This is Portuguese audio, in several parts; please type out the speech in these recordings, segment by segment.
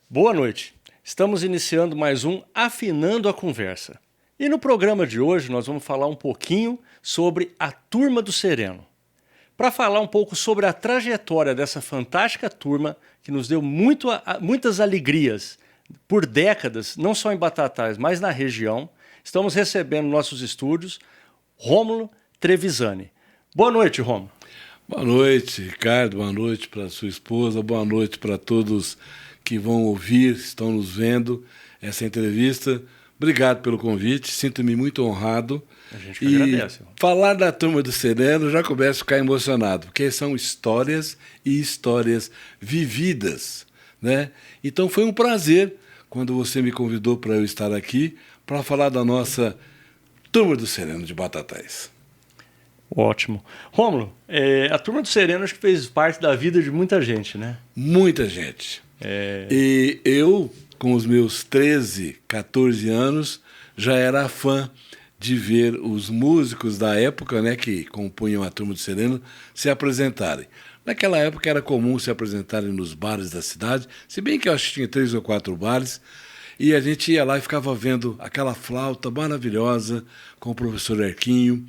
Boa noite. Estamos iniciando mais um Afinando a Conversa. E no programa de hoje nós vamos falar um pouquinho sobre a Turma do Sereno. Para falar um pouco sobre a trajetória dessa fantástica turma que nos deu muitas alegrias por décadas, não só em Batatais, mas na região, estamos recebendo nos nossos estúdios Rômulo Trevisani. Boa noite, Rômulo. Boa noite, Ricardo. Boa noite para sua esposa. Boa noite para todos que vão ouvir, estão nos vendo essa entrevista. Obrigado pelo convite, sinto-me muito honrado. A gente que agradece. Falar da Turma do Sereno já começo a ficar emocionado, porque são histórias e histórias vividas, né? Então foi um prazer quando você me convidou para eu estar aqui para falar da nossa Turma do Sereno de Batatais. Ótimo. Rômulo, a Turma do Sereno acho que fez parte da vida de muita gente, né? Muita gente. E eu, com os meus 13, 14 anos, já era fã de ver os músicos da época, né, que compunham a Turma do Sereno, se apresentarem. Naquela época era comum se apresentarem nos bares da cidade, se bem que eu acho que tinha 3 ou 4 bares, e a gente ia lá e ficava vendo aquela flauta maravilhosa com o professor Erquinho,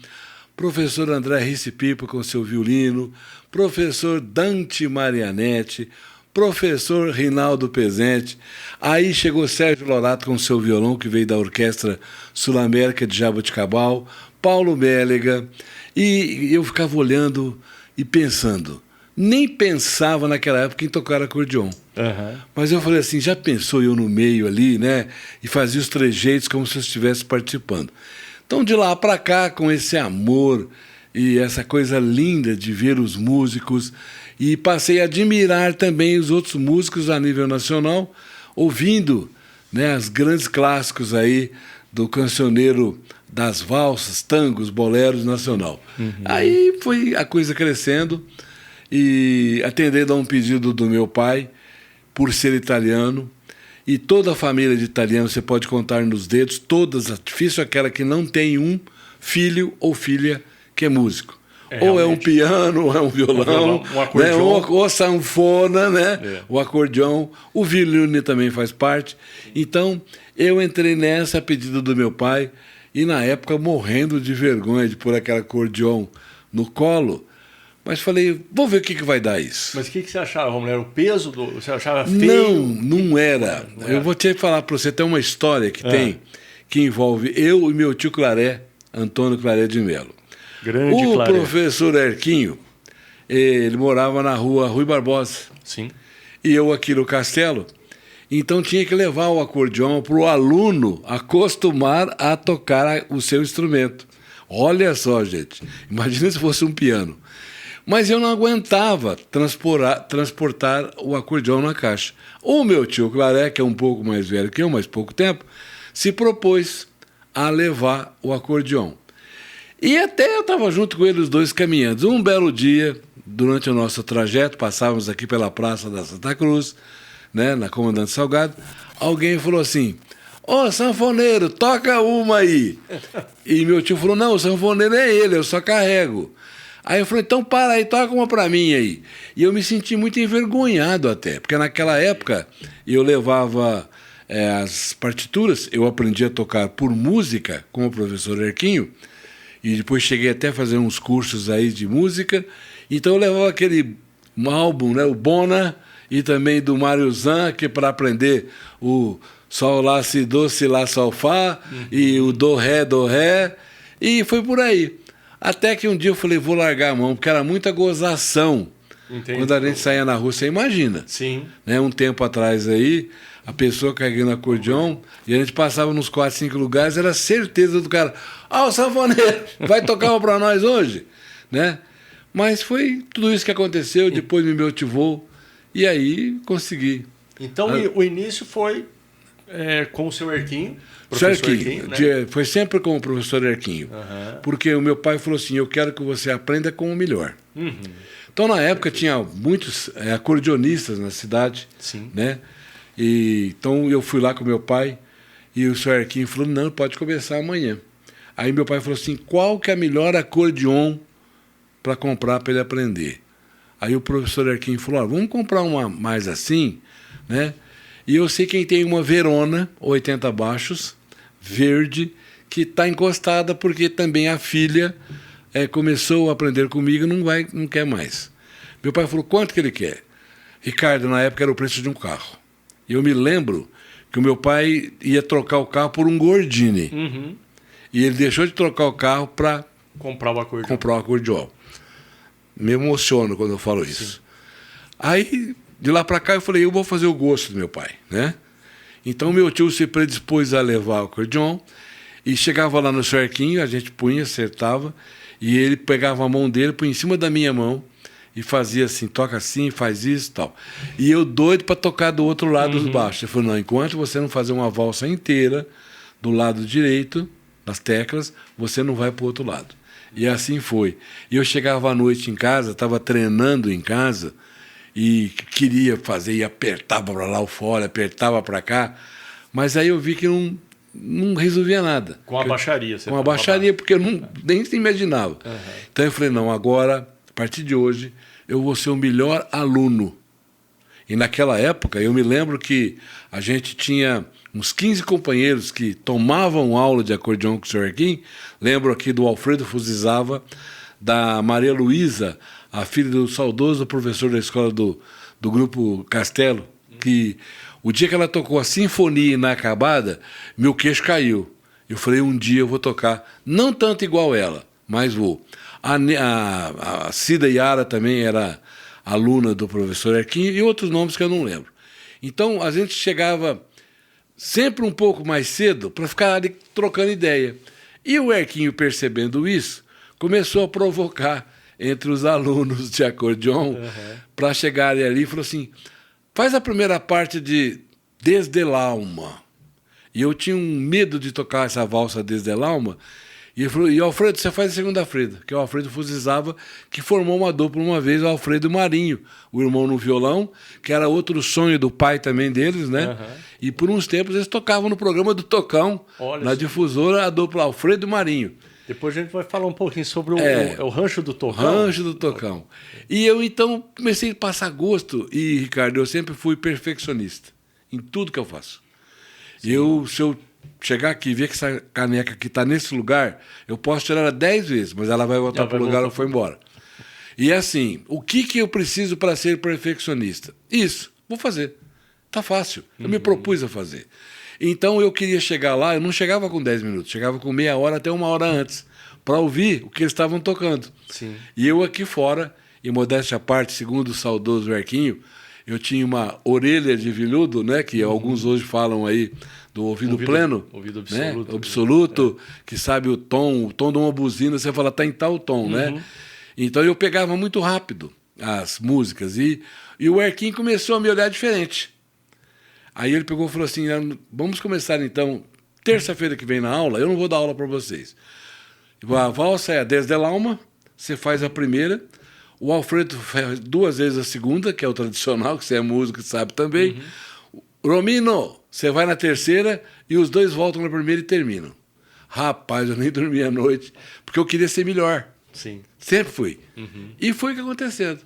professor André Ricci Pipo com seu violino, professor Dante Marianetti, professor Rinaldo Pezente. Aí chegou Sérgio Lorato com seu violão, que veio da Orquestra Sul-América de Jaboticabal, Paulo Mélega, e eu ficava olhando e pensando. Nem pensava naquela época em tocar acordeon. Uhum. Mas eu falei assim, já pensou eu no meio ali, né? E fazia os trejeitos como se eu estivesse participando. Então, de lá para cá, com esse amor e essa coisa linda de ver os músicos, e passei a admirar também os outros músicos a nível nacional, ouvindo, né, os grandes clássicos aí do cancioneiro das valsas, tangos, boleros nacional. Uhum. Aí foi a coisa crescendo e atendendo a um pedido do meu pai, por ser italiano, e toda a família de italianos você pode contar nos dedos, todas, difícil aquela que não tem um filho ou filha que é músico. Ou é um piano, ou é um violão, um acordeon, né? Ou a sanfona, né? O acordeão, o violino também faz parte. Então, eu entrei nessa a pedido do meu pai, e na época morrendo de vergonha de pôr aquele acordeão no colo, mas falei, vou ver o que vai dar isso. Mas o que você achava, Romulo? Era o peso? Você achava feio? Não era. Eu vou te falar para você, tem uma história que envolve eu e meu tio Claré, Antônio Claré de Melo. Grande o Claré. Professor Erquinho, ele morava na rua Rui Barbosa. Sim. E eu aqui no Castelo. Então tinha que levar o acordeão para o aluno acostumar a tocar o seu instrumento. Olha só, gente. Imagina se fosse um piano. Mas eu não aguentava transportar o acordeão na caixa. O meu tio Claré, que é um pouco mais velho que eu, mas pouco tempo, se propôs a levar o acordeão. E até eu estava junto com ele, os dois caminhando. Um belo dia, durante o nosso trajeto, passávamos aqui pela Praça da Santa Cruz, né, na Comandante Salgado, alguém falou assim, ô, sanfoneiro, toca uma aí. E meu tio falou, não, o sanfoneiro é ele, eu só carrego. Aí eu falei, então para aí, toca uma para mim aí. E eu me senti muito envergonhado até, porque naquela época eu levava as partituras, eu aprendi a tocar por música com o professor Erquinho, e depois cheguei até a fazer uns cursos aí de música, então eu levava aquele álbum, né, o Bona, e também do Mário Zan, que para aprender o Sol, Lá, Si, Do, Si, Lá, Sol, Fá, e o Do, Ré, e foi por aí. Até que um dia eu falei, vou largar a mão, porque era muita gozação. Entendi. Quando a gente saía na rua, você imagina. Sim. Né, um tempo atrás aí, a pessoa carregando acordeão, e a gente passava nos 4, 5 lugares, era certeza do cara, o sanfoneiro, vai tocar uma para nós hoje? Né? Mas foi tudo isso que aconteceu, depois me motivou, e aí consegui. Então o início foi com o seu Erquinho, professor Erquinho, né? Foi sempre com o professor Erquinho, porque o meu pai falou assim, eu quero que você aprenda com o melhor. Uhum. Então, na época, tinha muitos acordeonistas na cidade. Sim. Né? E, então, eu fui lá com meu pai e o senhor Erquinho falou, não, pode começar amanhã. Aí meu pai falou assim, qual que é a melhor acordeon para comprar para ele aprender? Aí o professor Erquinho falou, vamos comprar uma mais assim, né? E eu sei quem tem uma Verona, 80 baixos, verde, que está encostada porque também a filha começou a aprender comigo e não quer mais. Meu pai falou, quanto que ele quer? Ricardo, na época era o preço de um carro. E eu me lembro que o meu pai ia trocar o carro por um Gordini. Uhum. E ele deixou de trocar o carro para Comprar o acordeon. comprar o acordeon. Me emociono quando eu falo isso. Sim. Aí, de lá para cá, eu falei, eu vou fazer o gosto do meu pai, né? Então, meu tio se predispôs a levar o acordeon e chegava lá no cerquinho, a gente punha, acertava, e ele pegava a mão dele, punha em cima da minha mão e fazia assim, toca assim, faz isso e tal. E eu doido para tocar do outro lado dos baixos. Ele falou, não, enquanto você não fazer uma valsa inteira do lado direito das teclas, você não vai para o outro lado. E assim foi. E eu chegava à noite em casa, estava treinando em casa, e queria fazer, e apertava para lá o fole, apertava para cá, mas aí eu vi que não resolvia nada. Com a baixaria. Com a baixaria, porque eu nem se imaginava. Uhum. Então eu falei, não, agora, a partir de hoje, eu vou ser o melhor aluno. E naquela época, eu me lembro que a gente tinha uns 15 companheiros que tomavam aula de acordeão com o Sr. Arquim. Lembro aqui do Alfredo Fuzizava, da Maria Luísa, a filha do saudoso professor da escola do Grupo Castelo, que o dia que ela tocou a Sinfonia Inacabada, meu queixo caiu. Eu falei, um dia eu vou tocar, não tanto igual ela, mas vou. A Cida Yara também era aluna do professor Arquim e outros nomes que eu não lembro. Então, a gente chegava sempre um pouco mais cedo para ficar ali trocando ideia. E o Arquinho, percebendo isso, começou a provocar entre os alunos de acordeon para chegarem ali e falou assim, faz a primeira parte de Desde el Alma. E eu tinha um medo de tocar essa valsa Desde el Alma. E ele falou, e Alfredo, você faz a segunda Freda, que é o Alfredo Fuzizava, que formou uma dupla uma vez, o Alfredo Marinho, o irmão no violão, que era outro sonho do pai também deles, né? E por uns tempos eles tocavam no programa do Tocão, na difusora, a dupla Alfredo Marinho. Depois a gente vai falar um pouquinho sobre o Rancho do Tocão. Rancho do Tocão. E eu, então, comecei a passar gosto. E, Ricardo, eu sempre fui perfeccionista em tudo que eu faço. Se eu chegar aqui e ver que essa caneca aqui está nesse lugar, eu posso tirar ela 10 vezes, mas ela vai voltar para o lugar onde foi embora. E assim, o que eu preciso para ser perfeccionista? Isso, vou fazer. Está fácil. Eu me propus a fazer. Então eu queria chegar lá, eu não chegava com 10 minutos, chegava com meia hora até uma hora antes, para ouvir o que eles estavam tocando. Sim. E eu aqui fora, em modéstia à parte, segundo o saudoso Arquinho, eu tinha uma orelha de viludo, né, que alguns hoje falam aí do ouvido pleno. Ouvido absoluto. Né, absoluto, que sabe o tom de uma buzina, você fala, está em tal tom, né? Então eu pegava muito rápido as músicas e o Arquinho começou a me olhar diferente. Aí ele pegou e falou assim, vamos começar então, terça-feira que vem na aula, eu não vou dar aula para vocês. A valsa é a Desde el Alma, você faz a primeira, o Alfredo faz 2 vezes a segunda, que é o tradicional, que você é músico e sabe também. Romino, você vai na terceira e os dois voltam na primeira e terminam. Rapaz, eu nem dormi à noite, porque eu queria ser melhor. Sim. Sempre fui. E foi o que acontecendo.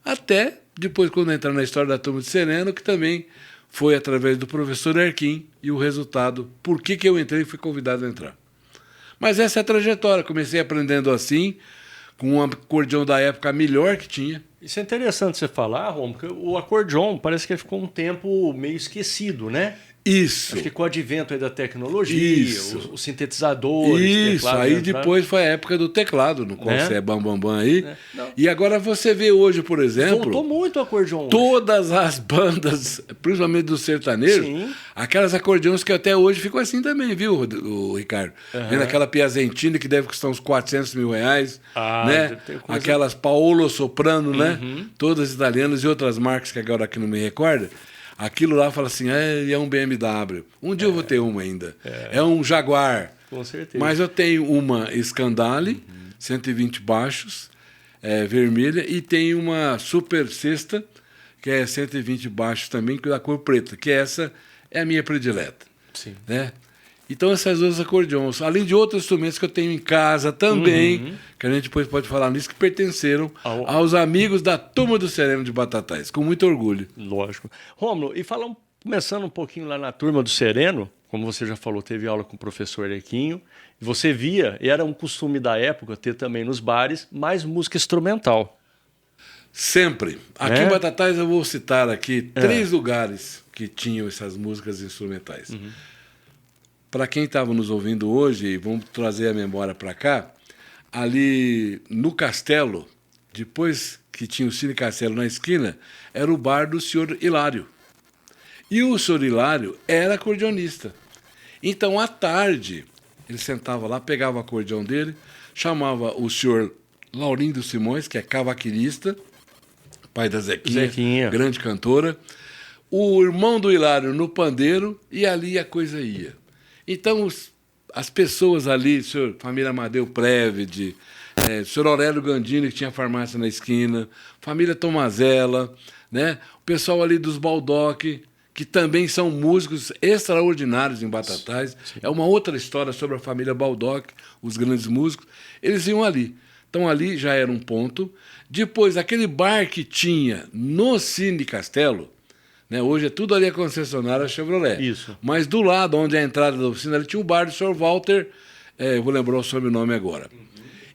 Até depois, quando entrar na história da Turma de Sereno, que também foi através do professor Arquim e o resultado, por que eu entrei e fui convidado a entrar. Mas essa é a trajetória. Comecei aprendendo assim, com um acordeão da época melhor que tinha. Isso é interessante você falar, Romo, porque o acordeon parece que ficou um tempo meio esquecido, né? Isso. Acho que com o advento aí da tecnologia, os sintetizadores... Isso, aí depois foi a época do teclado, no qual você é bam aí. E agora você vê hoje, por exemplo... Voltou muito o acordeon hoje. Todas as bandas, principalmente do sertanejo, aquelas acordeões que até hoje ficam assim também, viu, o Ricardo? Vendo aquela Piazentina que deve custar uns 400 mil reais, né? Aquelas Paolo Soprano, né? Todas italianas e outras marcas que agora aqui não me recorda. Aquilo lá fala assim, é um BMW. Um dia eu vou ter uma ainda. É um Jaguar. Com certeza. Mas eu tenho uma Scandale, 120 baixos, vermelha, e tenho uma Super Sexta, que é 120 baixos também, que é da cor preta, que essa é a minha predileta. Sim. Né? Então, essas duas acordeões, além de outros instrumentos que eu tenho em casa também, que a gente depois pode falar nisso, que pertenceram aos amigos da Turma do Sereno de Batatais, com muito orgulho. Lógico. Rômulo, e fala um Começando um pouquinho lá na Turma do Sereno, como você já falou, teve aula com o professor Erequinho, você via, e era um costume da época, ter também nos bares, mais música instrumental. Sempre. Aqui em Batatais eu vou citar aqui 3 lugares que tinham essas músicas instrumentais. Para quem estava nos ouvindo hoje, vamos trazer a memória para cá, ali no Castelo, depois que tinha o Cine Castelo na esquina, era o bar do senhor Hilário. E o senhor Hilário era acordeonista. Então, à tarde, ele sentava lá, pegava o acordeão dele, chamava o senhor Laurindo Simões, que é cavaquinista, pai da Zequinha, grande cantora, o irmão do Hilário no pandeiro, e ali a coisa ia. Então, as pessoas ali, família Amadeu Prévide, senhor Aurélio Gandini, que tinha farmácia na esquina, família Tomazella, né? O pessoal ali dos Baldock, que também são músicos extraordinários em Batatais. Sim. É uma outra história sobre a família Baldock, os grandes músicos. Eles iam ali. Então, ali já era um ponto. Depois, aquele bar que tinha no Cine Castelo, né, hoje é tudo ali a concessionária Chevrolet. Isso. Mas do lado, onde é a entrada da oficina, ali tinha um bar do Sr. Walter, eu vou lembrar o sobrenome agora.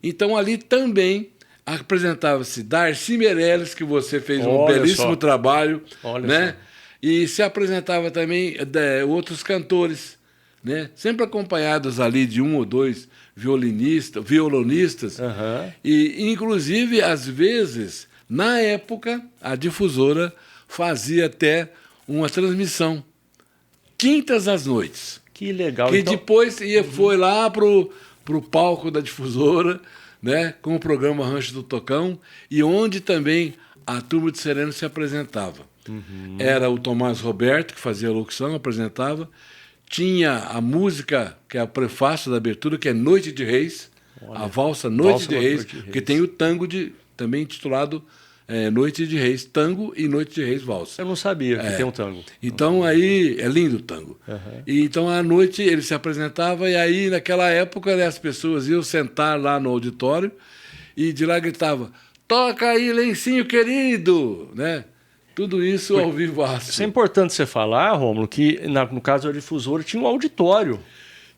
Então, ali também apresentava-se Darcy Meirelles, que você fez um belíssimo trabalho, né? E se apresentava também outros cantores, né? Sempre acompanhados ali de 1 ou 2 violonistas. E, inclusive, às vezes, na época, a difusora fazia até uma transmissão, quintas às noites. Que legal. Que então... depois foi lá pro palco da difusora, né, com o programa Rancho do Tocão, e onde também a Turma do Sereno se apresentava. Era o Tomás Roberto, que fazia a locução, apresentava. Tinha a música, que é o prefácio da abertura, que é Noite de Reis, a valsa Noite de Reis, porque tem o tango também intitulado Noite de Reis, tango, e Noite de Reis, valsa. Eu não sabia que tem um tango. Então aí é lindo o tango. E então à noite ele se apresentava, e aí naquela época, né, as pessoas iam sentar lá no auditório e de lá gritava: toca aí, Lencinho querido, né? Tudo isso ao vivo. Isso é importante você falar, Rômulo, que no caso da difusora tinha um auditório.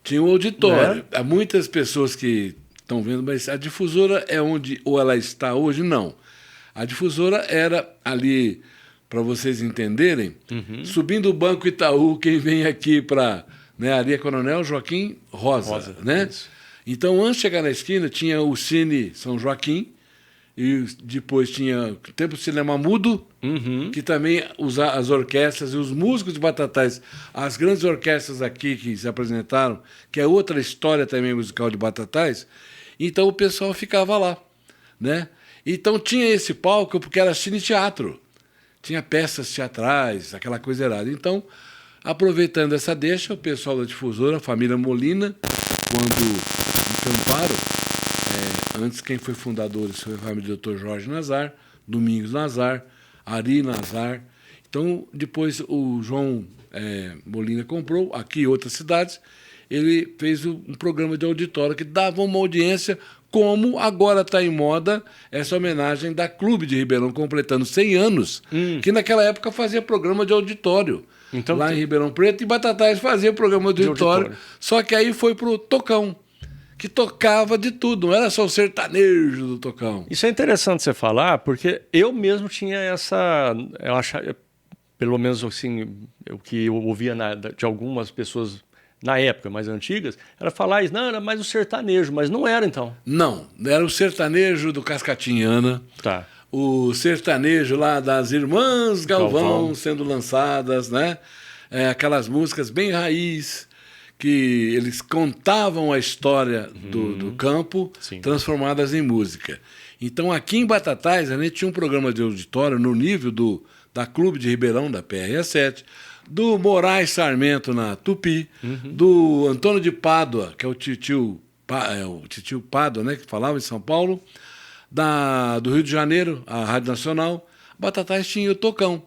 Tinha um auditório. Há muitas pessoas que estão vendo, mas a difusora é onde ou ela está hoje? Não. A difusora era ali, para vocês entenderem, subindo o Banco Itaú, quem vem aqui para, né, ali é Coronel Joaquim Rosa, né? Isso. Então, antes de chegar na esquina, tinha o Cine São Joaquim, e depois tinha o Tempo Cinema Mudo, que também as orquestras e os músicos de Batatais, as grandes orquestras aqui que se apresentaram, que é outra história também musical de Batatais, então o pessoal ficava lá, né? Então tinha esse palco porque era cine-teatro, tinha peças teatrais, aquela coisa errada. Então, aproveitando essa deixa, o pessoal da difusora, a família Molina, quando encamparam, antes quem foi fundador foi a família do Dr. Jorge Nazar, Domingos Nazar, Ari Nazar. Então, depois o João Molina comprou, aqui em outras cidades, ele fez um programa de auditório que dava uma audiência, como agora está em moda essa homenagem da Clube de Ribeirão, completando 100 anos, que naquela época fazia programa de auditório. Então, lá em Ribeirão Preto, e Batatais fazia programa de auditório, só que aí foi para o Tocão, que tocava de tudo, não era só o sertanejo do Tocão. Isso é interessante você falar, porque eu mesmo tinha essa... Eu achava, pelo menos assim, o que eu ouvia de algumas pessoas na época, mais antigas, era falar isso, não, era mais o sertanejo, mas não era então. Não, era o sertanejo do Cascatinhana, o sertanejo lá das Irmãs Galvão sendo lançadas, né? Aquelas músicas bem raiz, que eles contavam a história do campo, transformadas em música. Então, aqui em Batatais, a gente tinha um programa de auditório no nível da Clube de Ribeirão, da PRE7, do Moraes Sarmento, na Tupi, do Antônio de Pádua, que é o titio Pádua, né, que falava em São Paulo, do Rio de Janeiro, a Rádio Nacional. Batatais tinha o Tocão,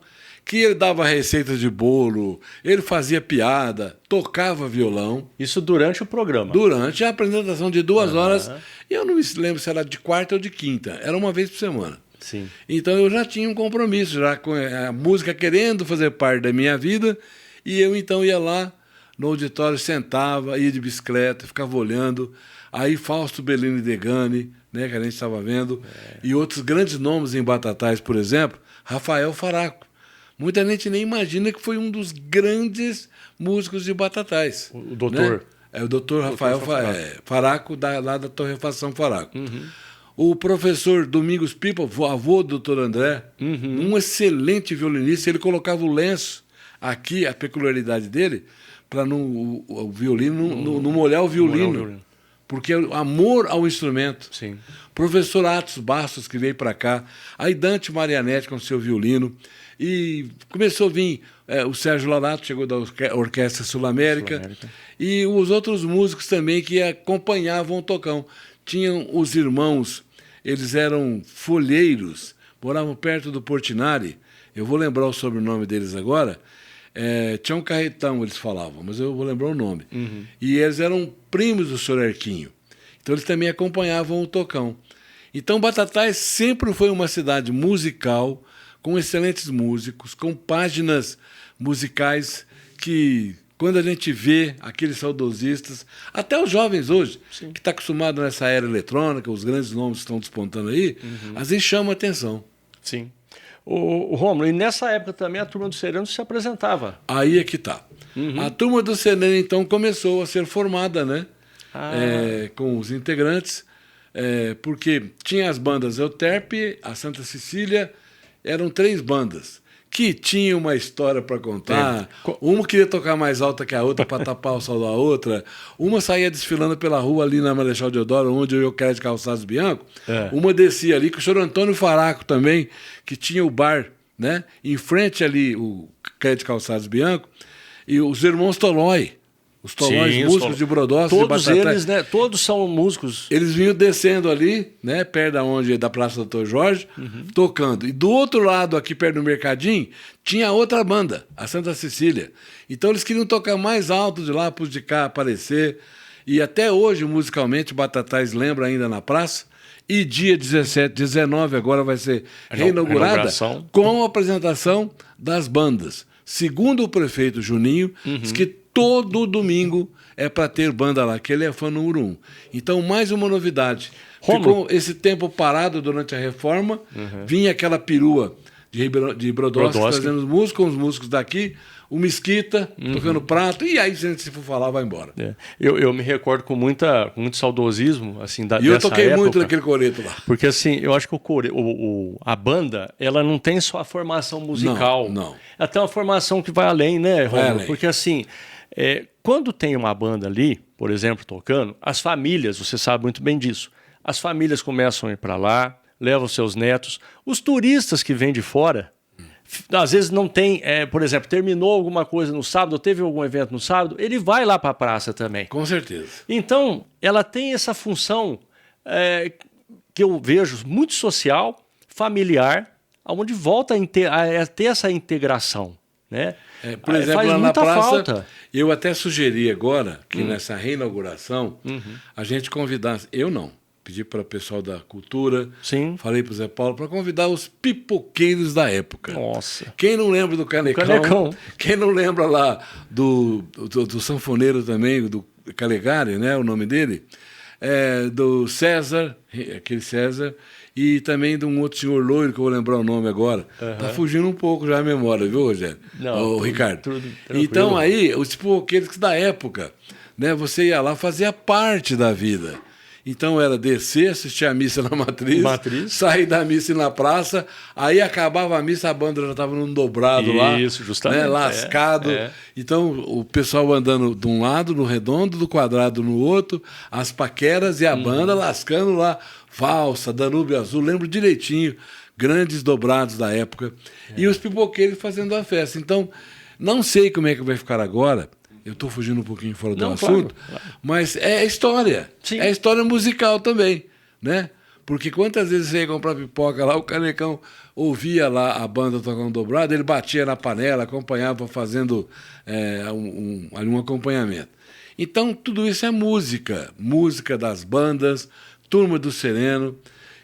que ele dava receitas de bolo, ele fazia piada, tocava violão. Isso durante o programa? Durante a apresentação de 2 horas. E eu não me lembro se era de quarta ou de quinta. Era uma vez por semana. Sim. Então eu já tinha um compromisso, já com a música querendo fazer parte da minha vida, e eu então ia lá no auditório, sentava, ia de bicicleta, ficava olhando. Aí Fausto Bellini Degani, né, que a gente estava vendo, e outros grandes nomes em Batatais, por exemplo, Rafael Faraco. Muita gente nem imagina que foi um dos grandes músicos de Batatais. O doutor. Né? É o doutor Rafael Faraco, lá da Torrefação Faraco. O professor Domingos Pipa, avô do doutor André, um excelente violinista, ele colocava o lenço aqui, a peculiaridade dele, para o violino não molhar o violino. Porque é amor ao instrumento. Sim. Professor Atos Bastos, que veio para cá. Aí Dante Marianetti com seu violino. E começou a vir o Sérgio Larato, chegou da Orquestra Sul-América. E os outros músicos também que acompanhavam o Tocão. Tinham os irmãos, eles eram folheiros, moravam perto do Portinari. Eu vou lembrar o sobrenome deles agora. Tião Carretão, eles falavam, mas eu vou lembrar o nome. E eles eram primos do Sr. Erquinho. Então eles também acompanhavam o Tocão. Então Batatais sempre foi uma cidade musical, com excelentes músicos, com páginas musicais que, quando a gente vê aqueles saudosistas, até os jovens hoje, que estão acostumados nessa era eletrônica, os grandes nomes que estão despontando aí, às vezes chama a atenção. Sim. O Rômulo, e nessa época também a Turma do Sereno se apresentava. Aí é que tá. A Turma do Sereno, então, começou a ser formada, né? Com os integrantes, porque tinha as bandas Euterpe, a Santa Cecília, eram 3 bandas que tinham uma história para contar. Uma queria tocar mais alta que a outra para tapar o sol da outra. Uma saía desfilando pela rua ali na Marechal Deodoro, onde eu quero de Calçados Bianco. Uma descia ali com o senhor Antônio Faraco também, que tinha o bar, né? Em frente ali, o Crédito Calçados Bianco. E os irmãos Tolói. Os Tolóis, músicos de Brodowski, todos eles, né? Todos são músicos. Eles vinham descendo ali, né? Perto da Praça do Doutor Jorge, tocando. E do outro lado, aqui perto do Mercadinho, tinha outra banda, a Santa Cecília. Então eles queriam tocar mais alto de lá, para os de cá aparecer. E até hoje, musicalmente, Batatais lembra ainda na praça. E dia 17, 19 agora vai ser reinaugurada com a apresentação das bandas. Segundo o prefeito Juninho, diz que todo domingo é para ter banda lá, que ele é fã número 1. Então, mais uma novidade. Ficou esse tempo parado durante a reforma, vinha aquela perua de Brodowski trazendo os músicos daqui, o Mesquita tocando prato, e aí, se for falar, vai embora. Eu me recordo com muito saudosismo assim, dessa época. E eu toquei muito naquele coreto lá. Porque assim, eu acho que a banda, ela não tem só a formação musical. Não. Ela tem uma formação que vai além, né, Rômulo? Porque assim, quando tem uma banda ali, por exemplo, tocando, as famílias, você sabe muito bem disso, as famílias começam a ir para lá, levam seus netos, os turistas que vêm de fora, às vezes não tem, por exemplo, terminou alguma coisa no sábado, ou teve algum evento no sábado, ele vai lá para a praça também. Com certeza. Então, ela tem essa função que eu vejo muito social, familiar, onde volta a ter essa integração, né? Por exemplo, faz lá na muita praça, falta. Eu até sugeri agora que nessa reinauguração a gente convidasse, eu não, pedi para o pessoal da cultura, falei para o Zé Paulo, para convidar os pipoqueiros da época. Nossa. Quem não lembra do Canecão? Quem não lembra lá do sanfoneiro também, do Calegari, né, o nome dele? Do César, aquele César, e também de um outro senhor loiro, que eu vou lembrar o nome agora. Tá fugindo um pouco já a memória, viu, Rogério? Não, Ricardo. Tudo então aí, os pipoqueiros da época, né, você ia lá, fazia parte da vida. Então era descer, assistir a missa na matriz, sair da missa e ir na praça, aí acabava a missa, a banda já estava num dobrado lá, justamente, né, lascado. Então o pessoal andando de um lado, no redondo, do quadrado no outro, as paqueras e a banda lascando lá, valsa, Danúbio Azul, lembro direitinho, grandes dobrados da época, e os pipoqueiros fazendo a festa. Então, não sei como é que vai ficar agora. Eu estou fugindo um pouquinho fora do assunto, claro. Mas é história. Sim. É história musical também, né? Porque quantas vezes você ia comprar pipoca lá, o Canecão ouvia lá a banda tocando dobrado, ele batia na panela, acompanhava fazendo um acompanhamento. Então, tudo isso é música. Música das bandas, Turma do Sereno,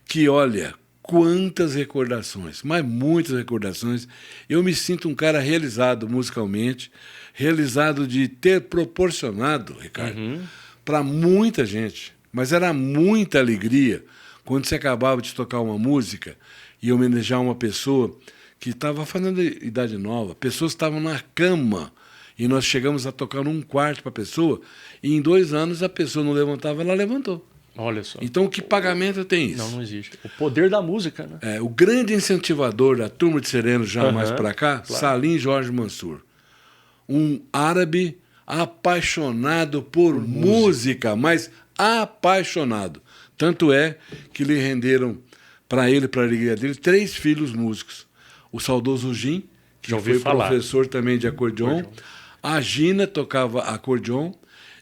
que, olha, quantas recordações, mas muitas recordações. Eu me sinto um cara realizado musicalmente, realizado de ter proporcionado, Ricardo, para muita gente. Mas era muita alegria quando você acabava de tocar uma música e homenagear uma pessoa que estava fazendo idade nova. Pessoas estavam na cama e nós chegamos a tocar num quarto para a pessoa e em 2 anos a pessoa não levantava, ela levantou. Olha só. Então, que pagamento tem isso? Não existe. O poder da música, né? O grande incentivador da Turma de Sereno já mais para cá, claro. Salim Jorge Mansur. Um árabe apaixonado por música, mas apaixonado. Tanto é que lhe renderam, para ele, para a alegria dele, 3 filhos músicos. O saudoso Jim, que foi professor também de acordeon. A Gina tocava acordeon.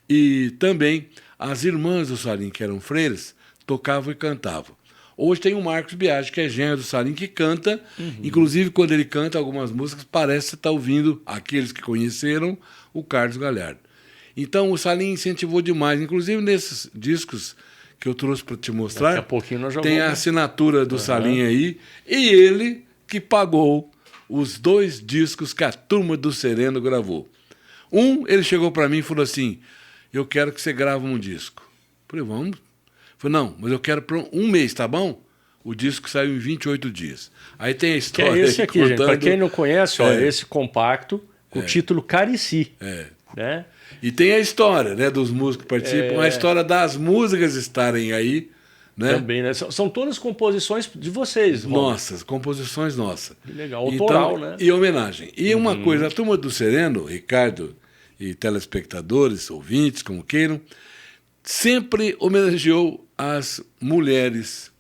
E também as irmãs do Salim, que eram freiras, tocavam e cantavam. Hoje tem o Marcos Biagi, que é genro do Salim, que canta. Inclusive, quando ele canta algumas músicas, parece estar ouvindo, aqueles que conheceram, o Carlos Galhardo. Então, o Salim incentivou demais. Inclusive, nesses discos que eu trouxe para te mostrar, daqui a pouquinho nós já tem a assinatura do Salim aí. E ele que pagou os 2 discos que a Turma do Sereno gravou. Ele chegou para mim e falou assim: eu quero que você grave um disco. Falei, vamos. Falei, não, mas eu quero para 1 mês, tá bom? O disco saiu em 28 dias. Aí tem a história. Que é esse aqui, gente. Para quem não conhece, ó, esse compacto, com o título Carici. Né? E tem a história, né, dos músicos que participam, a história das músicas estarem aí. Né? Também, né? São todas composições de vocês. Nossas, composições nossas. Que legal, autoral, então, né? E homenagem. E uma coisa, a Turma do Sereno, Ricardo e telespectadores, ouvintes, como queiram, sempre homenageou as mulheres.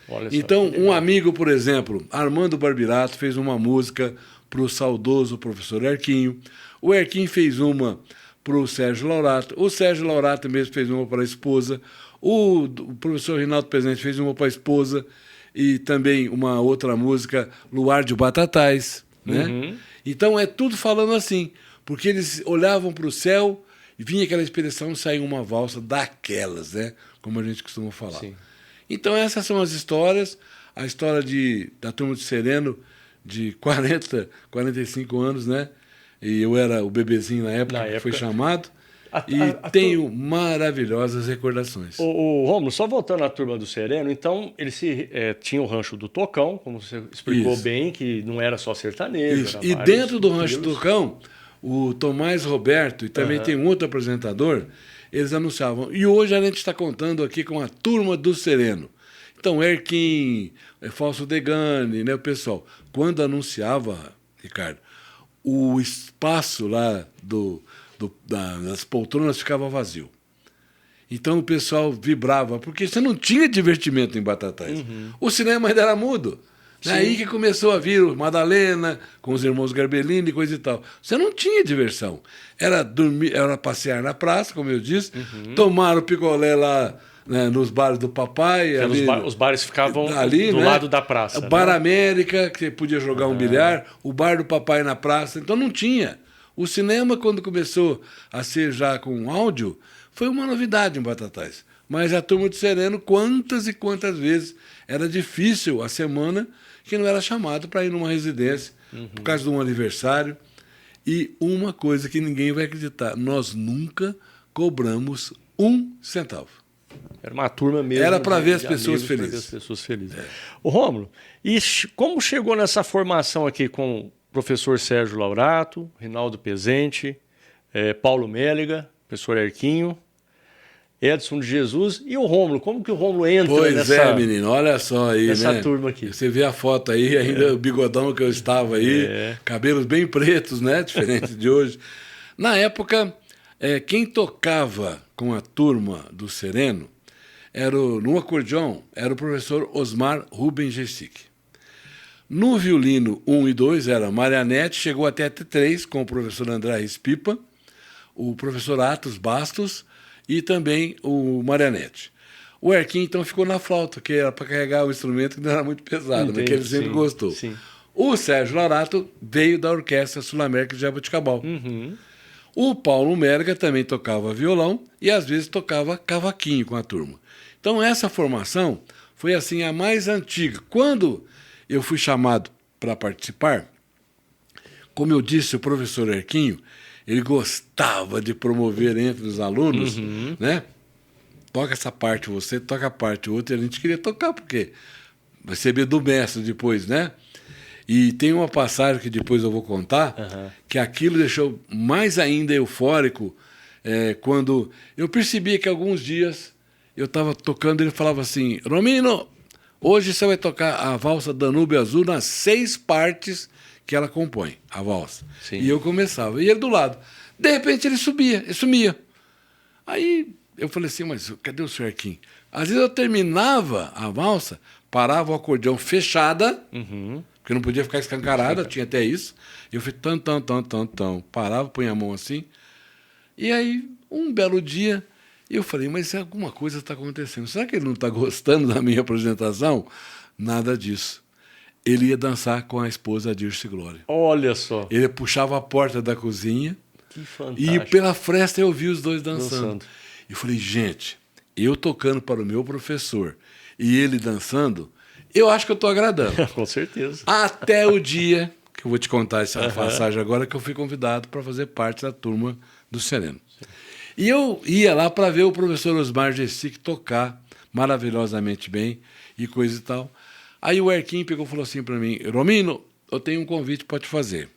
Olha só, então, um amigo, por exemplo, Armando Barbirato, fez uma música para o saudoso professor Erquinho. O Erquinho fez uma para o Sérgio Laurato. O Sérgio Laurato mesmo fez uma para a esposa. O professor Rinaldo Presente fez uma para a esposa. E também uma outra música, Luar de Batatais. Né? Então, é tudo falando assim. Porque eles olhavam para o céu e vinha aquela expressão, saía uma valsa daquelas, né? Como a gente costuma falar. Sim. Então, essas são as histórias. A história da Turma de Sereno, de 45 anos, né? E eu era o bebezinho na época que foi chamado. Tenho maravilhosas recordações. O Rômulo, só voltando à Turma do Sereno, então eles tinha o Rancho do Tocão, como você explicou bem, que não era só sertanejo. E dentro do Rancho do Tocão, o Tomás Roberto e também tem um outro apresentador, eles anunciavam. E hoje a gente está contando aqui com a Turma do Sereno. Então, Erquim, Fausto Degani, né, o pessoal. Quando anunciava, Ricardo, o espaço lá das poltronas ficava vazio. Então o pessoal vibrava, porque você não tinha divertimento em Batatais. O cinema ainda era mudo. Daí que começou a vir o Madalena, com os irmãos Garbellini e coisa e tal. Você não tinha diversão. Era dormir, era passear na praça, como eu disse, tomar o picolé lá, né, nos bares do papai. Ali, os bares ficavam ali, do né, lado da praça. O Bar América, que você podia jogar um bilhar, o bar do papai na praça. Então não tinha. O cinema, quando começou a ser já com áudio, foi uma novidade em Batatais. Mas a Turma de Sereno, quantas e quantas vezes era difícil a semana que não era chamado para ir numa residência por causa de um aniversário. E uma coisa que ninguém vai acreditar, nós nunca cobramos 1 centavo. Era uma turma mesmo. Era para ver as pessoas felizes. Ver as pessoas felizes. Ô, Rômulo, e como chegou nessa formação aqui com o professor Sérgio Laurato, Rinaldo Pezente, Paulo Mélega, professor Erquinho, Edson de Jesus e o Rômulo? Como que o Rômulo entra nessa... menino, olha só aí, nessa turma aqui? Você vê a foto aí, ainda o bigodão que eu estava aí, cabelos bem pretos, né? Diferente de hoje. Na época, quem tocava com a Turma do Sereno, no acordeão, era o professor Osmar Rubem Gessic. No violino 1 e 2 era Marianete, chegou até 3 com o professor André Reis-Pipa, o professor Atos Bastos e também o Marianete. O Erquim, então, ficou na flauta, que era para carregar o instrumento que não era muito pesado, mas que ele sempre gostou. Sim. O Sérgio Laurato veio da Orquestra Sul-América de Jaboticabal. O Paulo Merga também tocava violão e, às vezes, tocava cavaquinho com a turma. Então, essa formação foi assim a mais antiga. Quando eu fui chamado para participar, como eu disse, o professor Erquinho, ele gostava de promover entre os alunos, né? Toca essa parte você, toca a parte outra, e a gente queria tocar, porque vai receber do mestre depois, né? E tem uma passagem que depois eu vou contar, que aquilo deixou mais ainda eufórico, quando eu percebi que alguns dias eu estava tocando, ele falava assim, Romino, hoje você vai tocar a valsa Danúbio Azul nas 6 partes que ela compõe, a valsa. Sim. E eu começava, e ele do lado. De repente ele sumia. Aí eu falei assim, mas cadê o senhor Erquim? Às vezes eu terminava a valsa, parava o acordeão fechada, porque não podia ficar escancarada, tinha até isso. Eu fui tão, parava, punha a mão assim. E aí, um belo dia, eu falei, mas alguma coisa está acontecendo. Será que ele não está gostando da minha apresentação? Nada disso. Ele ia dançar com a esposa Dirce Glória. Olha só. Ele puxava a porta da cozinha. Que fantástico. E pela fresta eu vi os dois dançando. E falei, gente, eu tocando para o meu professor e ele dançando, eu acho que eu estou agradando. Com certeza. Até o dia, que eu vou te contar essa passagem agora, que eu fui convidado para fazer parte da turma do Sereno. Sim. E eu ia lá para ver o professor Osmar Gessic tocar maravilhosamente bem e coisa e tal. Aí o Erquim pegou e falou assim para mim, Romino, eu tenho um convite para te fazer.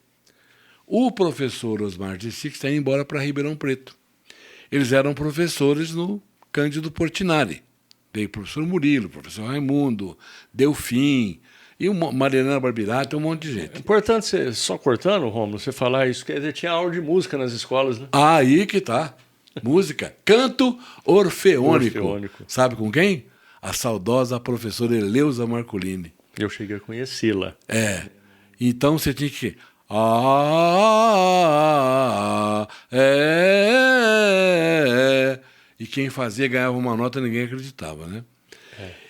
O professor Osmar Gessic está indo embora para Ribeirão Preto. Eles eram professores no Cândido Portinari. Veio o professor Murilo, o professor Raimundo, Delfim, e Mariana Barbirata, um monte de gente. É importante, só cortando, Rômulo, você falar isso, quer dizer, tinha aula de música nas escolas, né? Aí que tá. Música. Canto orfeônico. Sabe com quem? A saudosa professora Eleusa Marcolini. Eu cheguei a conhecê-la. Então você tinha que... E quem fazia ganhava uma nota, ninguém acreditava, né?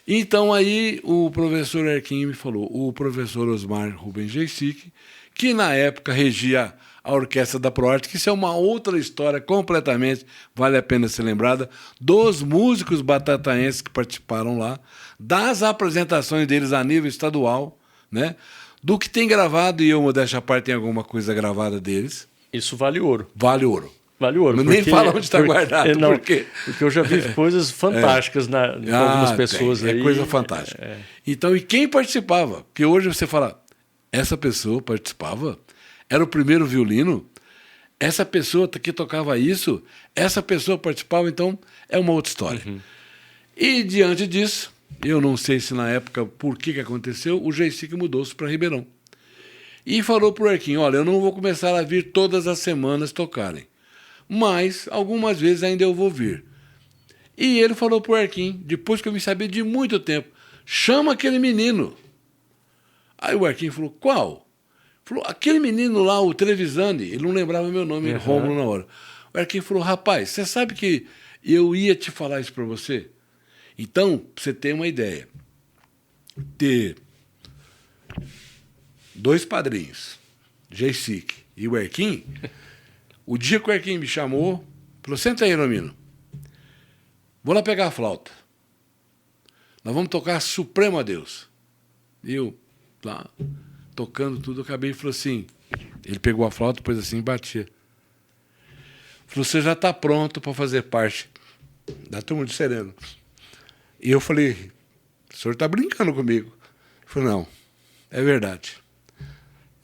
Então aí o professor Erquim me falou, o professor Osmar Rubens Gessic, que na época regia a orquestra da ProArte, que isso é uma outra história completamente, vale a pena ser lembrada, dos músicos batataenses que participaram lá, das apresentações deles a nível estadual, né? Do que tem gravado, e eu, modéstia à parte, tem alguma coisa gravada deles. Isso vale ouro. Vale ouro. Vale ouro. Mas nem fala onde está guardado. Não, porque eu já vi coisas fantásticas com algumas pessoas aí. É coisa fantástica. Então, e quem participava? Porque hoje você fala, essa pessoa participava, era o primeiro violino, essa pessoa que tocava isso, essa pessoa participava, então é uma outra história. E diante disso, eu não sei se na época por que aconteceu, o Gessic mudou-se para Ribeirão. E falou para o Erquim, olha, eu não vou começar a vir todas as semanas tocarem, mas algumas vezes ainda eu vou vir. E ele falou para o Erquim, depois que eu me sabia de muito tempo, chama aquele menino. Aí o Erquim falou, qual? Falou, aquele menino lá, o Trevisani, ele não lembrava meu nome, Rômulo na hora. O Erquim falou, rapaz, você sabe que eu ia te falar isso para você? Então, para você ter uma ideia, ter 2 padrinhos, Gessic e o Erquim, o dia que o Erquim me chamou, falou, senta aí, Romino, vou lá pegar a flauta. Nós vamos tocar Supremo a Deus. E eu, lá, tocando tudo, eu acabei e falou assim, ele pegou a flauta, depois assim, batia. Falou, você já está pronto para fazer parte da turma de Sereno. E eu falei, o senhor está brincando comigo? Ele falou, não, é verdade.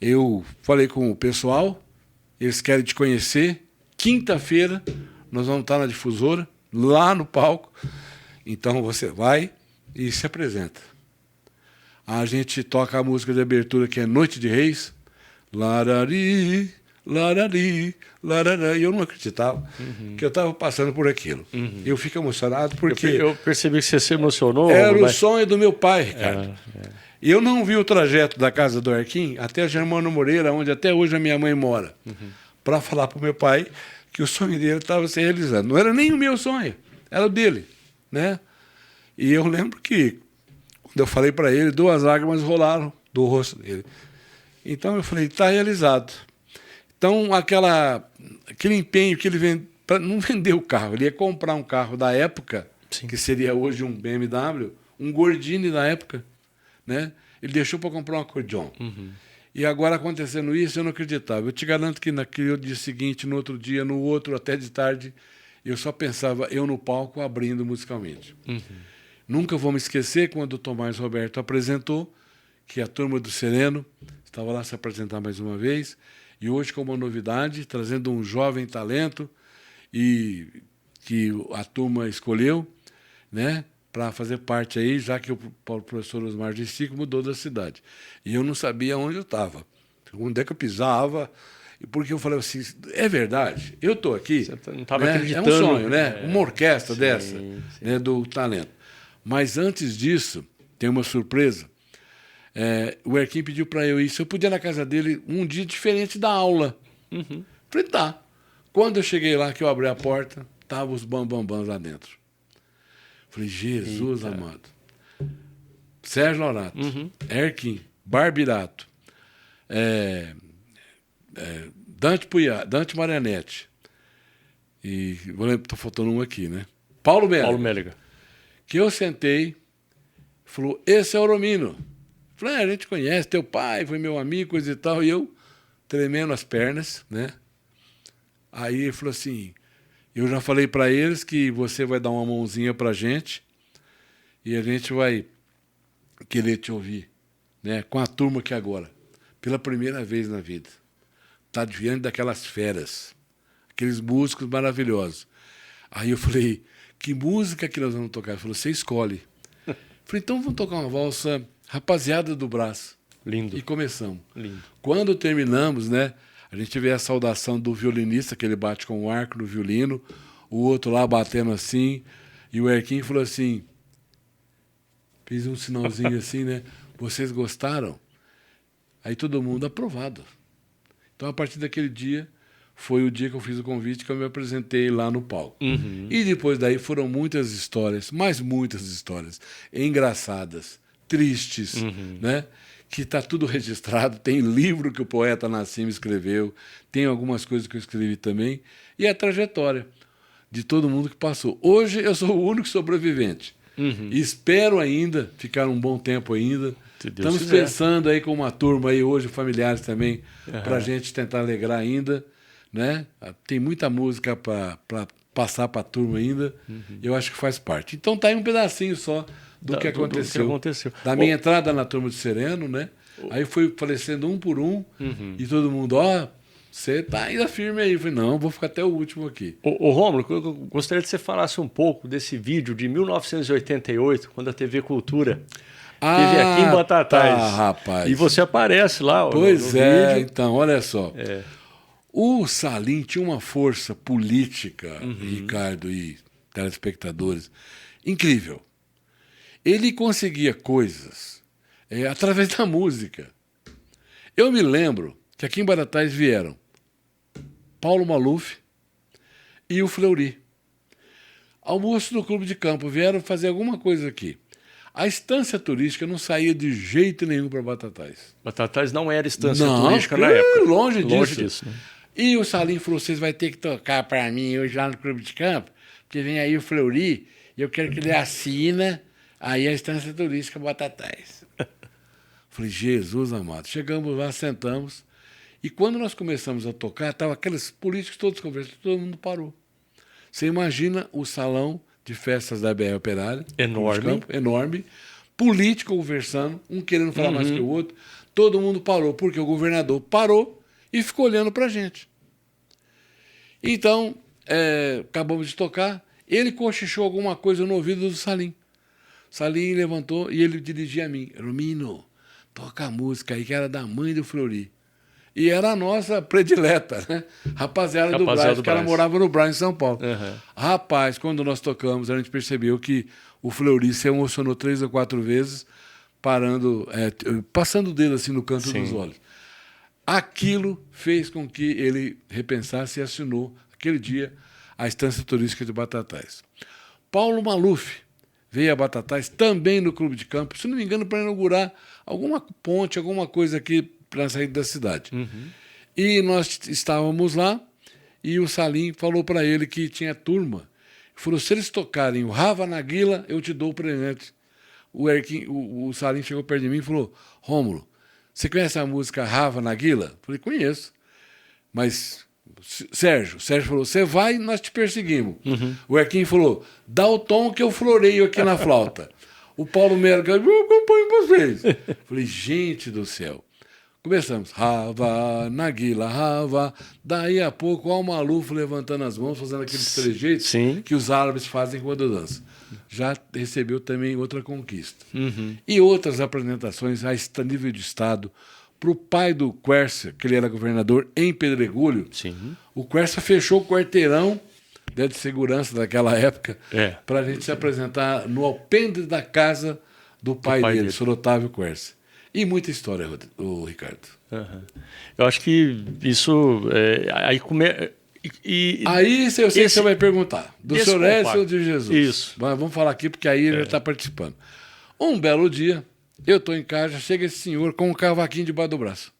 Eu falei com o pessoal, eles querem te conhecer. Quinta-feira, nós vamos estar na difusora, lá no palco. Então você vai e se apresenta. A gente toca a música de abertura, que é Noite de Reis. Larari, larari, larari. E eu não acreditava que eu estava passando por aquilo. Eu fico emocionado porque... Eu percebi que você se emocionou. Era o sonho do meu pai, Ricardo. E eu não vi o trajeto da casa do Erquim até Germano Moreira, onde até hoje a minha mãe mora, para falar para o meu pai que o sonho dele estava se realizando. Não era nem o meu sonho, era o dele, né? E eu lembro que, quando eu falei para ele, 2 lágrimas rolaram do rosto dele. Então eu falei, está realizado. Então, aquele empenho que ele não vendeu o carro, ele ia comprar um carro da época, que seria hoje um BMW, um Gordini na época, né? Ele deixou para comprar um acordeon. E agora acontecendo isso, eu não acreditava. Eu te garanto que naquele dia seguinte, no outro dia, no outro, até de tarde, eu só pensava eu no palco abrindo musicalmente. Nunca vou me esquecer quando o Tomás Roberto apresentou, que a Turma do Sereno estava lá se apresentar mais uma vez, e hoje com uma novidade, trazendo um jovem talento e que a turma escolheu, né, para fazer parte aí, já que o professor Osmar de Stico mudou da cidade. E eu não sabia onde eu estava, onde é que eu pisava, porque eu falei assim, é verdade, eu estou aqui. Você não estava, né? acreditando. É um sonho, né? Uma orquestra Sim, dessa, sim. né, do talento. Mas antes disso, tem uma surpresa. O Erquim pediu para eu ir, se eu podia ir na casa dele um dia diferente da aula. Falei, tá. Quando eu cheguei lá, que eu abri a porta, estavam os bambambãs lá dentro. Falei, Jesus amado. Sérgio Norato, Erquim, Barbirato, Dante Marianetti. E estou faltando um aqui, né? Paulo Mélega. Que eu sentei, falou, esse é o Oromino. Falei, a gente conhece, teu pai foi meu amigo, coisa e tal. E eu, tremendo as pernas, né? Aí ele falou assim, eu já falei para eles que você vai dar uma mãozinha pra gente e a gente vai querer te ouvir, né? Com a turma aqui agora, pela primeira vez na vida. Tá diante daquelas feras, aqueles músicos maravilhosos. Aí eu falei, que música que nós vamos tocar? Ele falou, você escolhe. Falei, então vamos tocar uma valsa Rapaziada do Brás. Lindo. E começamos. Lindo. Quando terminamos, né, a gente vê a saudação do violinista, que ele bate com o arco no violino, o outro lá batendo assim, e o Erquim falou assim, fez um sinalzinho assim, né, vocês gostaram? Aí todo mundo aprovado. Então, a partir daquele dia, foi o dia que eu fiz o convite, que eu me apresentei lá no palco. E depois daí foram muitas histórias, mas muitas histórias, engraçadas, tristes, né? Que está tudo registrado, tem livro que o poeta Nassim escreveu, tem algumas coisas que eu escrevi também, e a trajetória de todo mundo que passou. Hoje eu sou o único sobrevivente. E espero ainda ficar um bom tempo ainda. Estamos pensando aí com uma turma aí hoje, familiares também, para a gente tentar alegrar ainda, né? Tem muita música para passar para a turma ainda, e eu acho que faz parte. Então tá aí um pedacinho só do que aconteceu. Da minha entrada na Turma do Sereno, né? Aí fui falecendo um por um, e todo mundo, você tá ainda firme aí. Eu falei, não, vou ficar até o último aqui. Ô Rômulo, eu gostaria que você falasse um pouco desse vídeo de 1988, quando a TV Cultura teve aqui em Batatais. Tá, rapaz. E você aparece lá Pois no é, vídeo. então, olha só. O Salim tinha uma força política, Ricardo e telespectadores, incrível. Ele conseguia coisas através da música. Eu me lembro que aqui em Batatais vieram Paulo Maluf e o Fleury. Almoço do Clube de Campo, vieram fazer alguma coisa aqui. A estância turística não saía de jeito nenhum para Batatais. Batatais não era estância turística na época. Longe Longe disso. disso, né? E o Salim falou, vocês vão ter que tocar para mim hoje lá no Clube de Campo, porque vem aí o Fleury e eu quero que ele assina aí a estância turística Batatais. Falei, Jesus amado. Chegamos lá, sentamos, e quando nós começamos a tocar, estavam aqueles políticos todos conversando, todo mundo parou. Você imagina o salão de festas da BR Operária. Enorme. Enorme. Político conversando, um querendo falar mais que o outro. Todo mundo parou, porque o governador parou e ficou olhando para a gente. Então, acabamos de tocar, ele cochichou alguma coisa no ouvido do Salim. Salim levantou e ele dirigia a mim. Romino, toca a música aí, que era da mãe do Fleury. E era a nossa predileta, né? Rapaziada do Brás, que ela morava no Brás, em São Paulo. Rapaz, quando nós tocamos, a gente percebeu que o Fleury se emocionou 3 ou 4 vezes, passando o dedo assim no canto dos olhos. Aquilo fez com que ele repensasse e assinou, aquele dia, a estância turística de Batatais. Paulo Maluf veio a Batatais também no Clube de Campo, se não me engano, para inaugurar alguma ponte, alguma coisa aqui para a saída da cidade. E nós estávamos lá e o Salim falou para ele que tinha turma. Ele falou, se eles tocarem o Rava Naguila, eu te dou o presente. o Salim chegou perto de mim e falou, Rômulo, você conhece a música Rava Naguila? Falei, conheço. Mas, Sérgio falou, você vai, nós te perseguimos. O Erquim falou, dá o tom que eu floreio aqui na flauta. O Paulo Melo, eu acompanho vocês. Falei, gente do céu. Começamos. Rava, Naguila, Rava. Daí a pouco, o Maluf levantando as mãos, fazendo aqueles trejeitos que os árabes fazem quando dançam. Já recebeu também outra conquista. E outras apresentações a nível de Estado. Para o pai do Quércia, que ele era governador em Pedregulho, o Quércia fechou o quarteirão de segurança daquela época para a gente se apresentar no alpendre da casa do pai dele, Sr. Otávio Quércia. E muita história, o Ricardo. Eu acho que isso... Aí eu sei que você vai perguntar. Do Sr. Edson de Jesus. Isso. Mas vamos falar aqui, porque aí ele já está participando. Um belo dia, eu estou em casa, chega esse senhor com um cavaquinho debaixo do braço.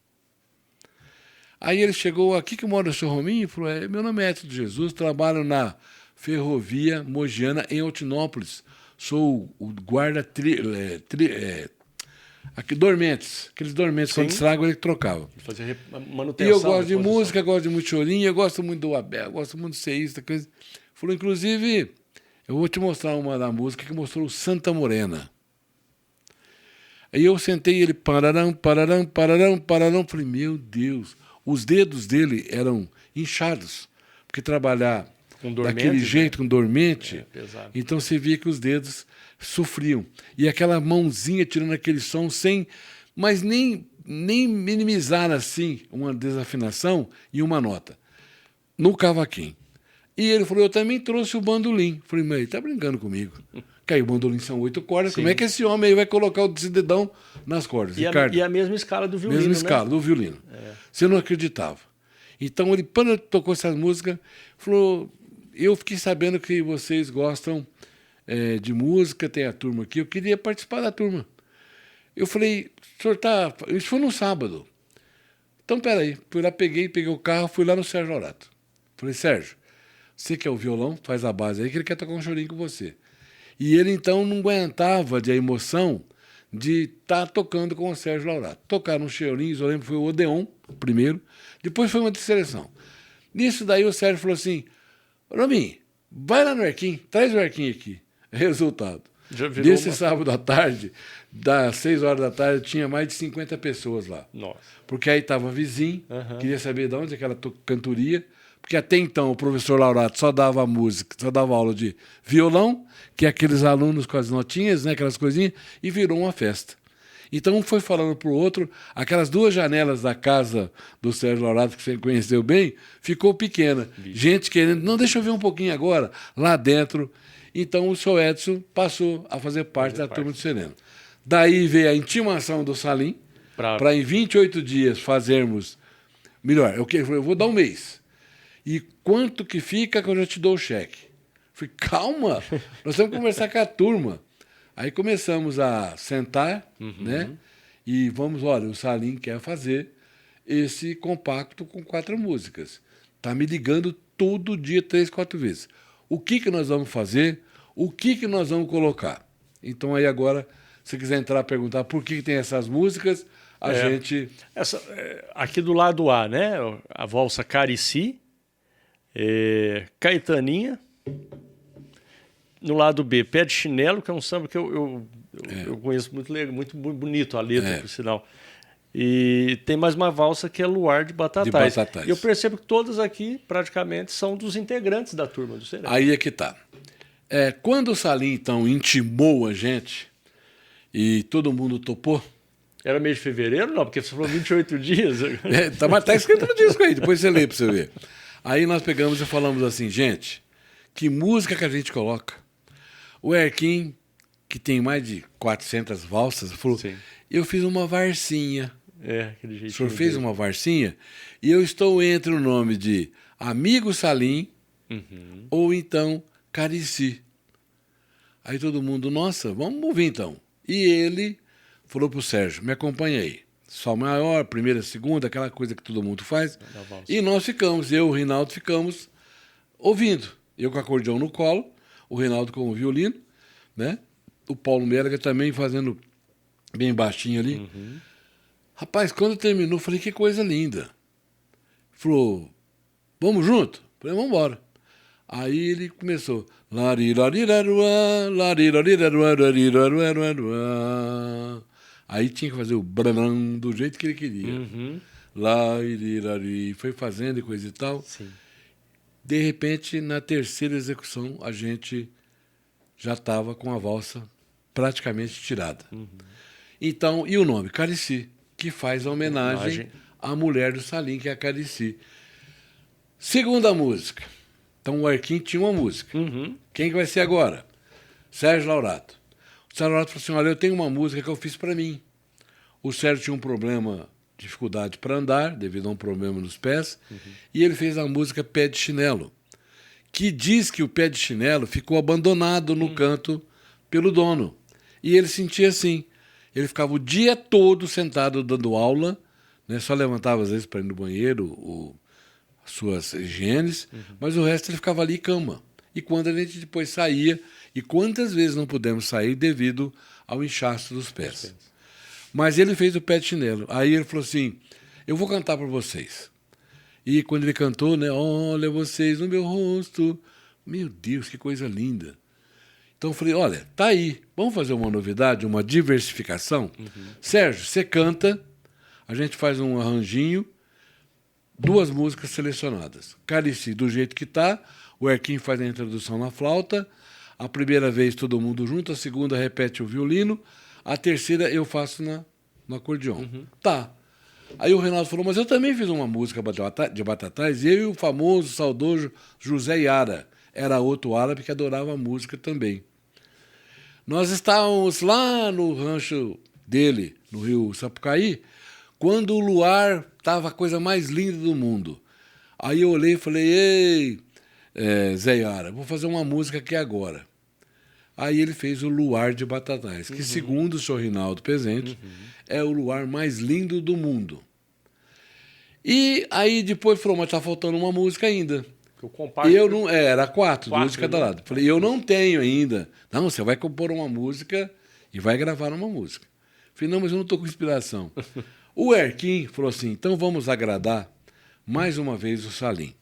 Aí ele chegou, aqui que mora o Sr. Rominho, e falou, meu nome é Edson de Jesus, trabalho na Ferrovia Mogiana, em Altinópolis. Sou o guarda dormentes. Aqueles dormentes, quando estragam, ele trocava. Fazer manutenção. E eu gosto de música, gosto de muito chorinho, eu gosto muito do Abel, gosto muito do ceísta. Coisa. Falou, inclusive, eu vou te mostrar uma da música que mostrou o Santa Morena. Aí eu sentei ele, pararam. Falei, meu Deus, os dedos dele eram inchados, porque trabalhar daquele jeito, com dormente, então você via que os dedos sofriam. E aquela mãozinha tirando aquele som mas nem minimizar assim uma desafinação e uma nota. No cavaquinho. E ele falou, eu também trouxe o bandolim. Falei, mas ele tá brincando comigo. Que aí o bandolim são 8 cordas. Como é que esse homem aí vai colocar o dedão nas cordas? Ricardo? E a mesma escala do violino, mesma escala do violino. Você não acreditava. Então, ele, quando ele tocou essas músicas, falou, eu fiquei sabendo que vocês gostam de música, tem a turma aqui, eu queria participar da turma. Eu falei, senhor tá... Isso foi no sábado. Então, peraí. Fui lá, peguei o carro, fui lá no Sérgio Laurato. Falei, Sérgio, você que é o violão, faz a base aí, que ele quer tocar um chorinho com você. E ele, então, não aguentava de a emoção de estar tocando com o Sérgio Laurato. Tocaram uns chorinhos, eu lembro que foi o Odeon, o primeiro, depois foi uma de seleção. Nisso daí o Sérgio falou assim, Rominho, vai lá no Erquim, traz o Erquim aqui. Resultado. Nesse sábado à tarde, das 6 horas da tarde, tinha mais de 50 pessoas lá. Nossa. Porque aí estava vizinho, queria saber de onde aquela cantoria, porque até então o professor Laurato só dava música, só dava aula de violão, que é aqueles alunos com as notinhas, né, aquelas coisinhas, e virou uma festa. Então um foi falando para o outro, aquelas 2 janelas da casa do Sérgio Laurato, que você conheceu bem, ficou pequena. Gente querendo, não, deixa eu ver um pouquinho agora, lá dentro. Então o seu Edson passou a fazer parte da turma do Sereno. Daí veio a intimação do Salim, para em 28 dias fazermos... Melhor, eu vou dar um mês. E quanto que fica que eu já te dou o cheque? Falei, calma, nós temos que conversar com a turma. Aí começamos a sentar, né? E vamos, olha, o Salim quer fazer esse compacto com 4 músicas. Está me ligando todo dia 3, 4 vezes. O que nós vamos fazer? O que nós vamos colocar? Então aí agora, se quiser entrar e perguntar por que tem essas músicas, a gente... Aqui do lado A, né? A valsa Carici, Caetaninha. No lado B, Pé de Chinelo, que é um samba que eu conheço muito bonito, a letra, por sinal. E tem mais uma valsa que é Luar de Batatais. E eu percebo que todas aqui, praticamente, são dos integrantes da turma do Sereno. Aí é que tá. Quando o Salim, então, intimou a gente e todo mundo topou... Era mês de fevereiro? Não, porque você falou 28 dias. Tá escrito no disco aí, depois você lê para você ver. Aí nós pegamos e falamos assim, gente, que música que a gente coloca? O Erquim, que tem mais de 400 valsas, falou, sim, eu fiz uma varsinha. Aquele jeitinho. O senhor fez uma varsinha? E eu estou entre o nome de Amigo Salim ou então Carici. Aí todo mundo, nossa, vamos ouvir então. E ele falou para o Sérgio, me acompanha aí. Sol maior, primeira, segunda, aquela coisa que todo mundo faz. E nós ficamos, eu e o Rinaldo ficamos ouvindo. Eu com o acordeão no colo, o Rinaldo com o violino, né? o Paulo Mélega também fazendo bem baixinho ali. Rapaz, quando terminou, eu falei, que coisa linda. Falou, vamos junto? Eu falei, vamos embora. Aí ele começou. Aí tinha que fazer o branão do jeito que ele queria. Foi fazendo e coisa e tal. Sim. De repente, na terceira execução, a gente já estava com a valsa praticamente tirada. Então, e o nome? Carici, que faz a homenagem à mulher do Salim, que é a Carici. Segunda música. Então o Arquim tinha uma música. Quem que vai ser agora? Sérgio Laurato. O Sérgio Laurato falou assim, olha, eu tenho uma música que eu fiz para mim. O Sérgio tinha um problema, dificuldade para andar, devido a um problema nos pés, e ele fez a música Pé de Chinelo, que diz que o pé de chinelo ficou abandonado no canto pelo dono. E ele sentia assim. Ele ficava o dia todo sentado dando aula, né, só levantava às vezes para ir no banheiro, suas higienes, mas o resto ele ficava ali em cama. E quando a gente depois saía, e quantas vezes não pudemos sair devido ao inchaço dos pés. Mas ele fez o pé de chinelo. Aí ele falou assim, eu vou cantar para vocês. E quando ele cantou, né, olha vocês no meu rosto, meu Deus, que coisa linda. Então eu falei, olha, tá aí, vamos fazer uma novidade, uma diversificação? Sérgio, você canta, a gente faz um arranjinho, 2 músicas selecionadas. Carici, do jeito que tá, o Arquim faz a introdução na flauta, a primeira vez todo mundo junto, a segunda repete o violino, a terceira eu faço no acordeon. Tá. Aí o Reinaldo falou, mas eu também fiz uma música de Batatais, eu e o famoso, saudoso José Yara. Era outro árabe que adorava a música também. Nós estávamos lá no rancho dele, no Rio Sapucaí, quando o luar estava a coisa mais linda do mundo. Aí eu olhei e falei, ei, Zé Yara, vou fazer uma música aqui agora. Aí ele fez o Luar de Batatais, que segundo o senhor Rinaldo Pezente, é o luar mais lindo do mundo. E aí depois falou, mas está faltando uma música ainda. O compacto... Eu não, era 4, 2 de cada lado. Falei, eu não tenho ainda. Não, você vai compor uma música e vai gravar uma música. Falei, não, mas eu não estou com inspiração. O Arquim falou assim, então vamos agradar mais uma vez o Salim.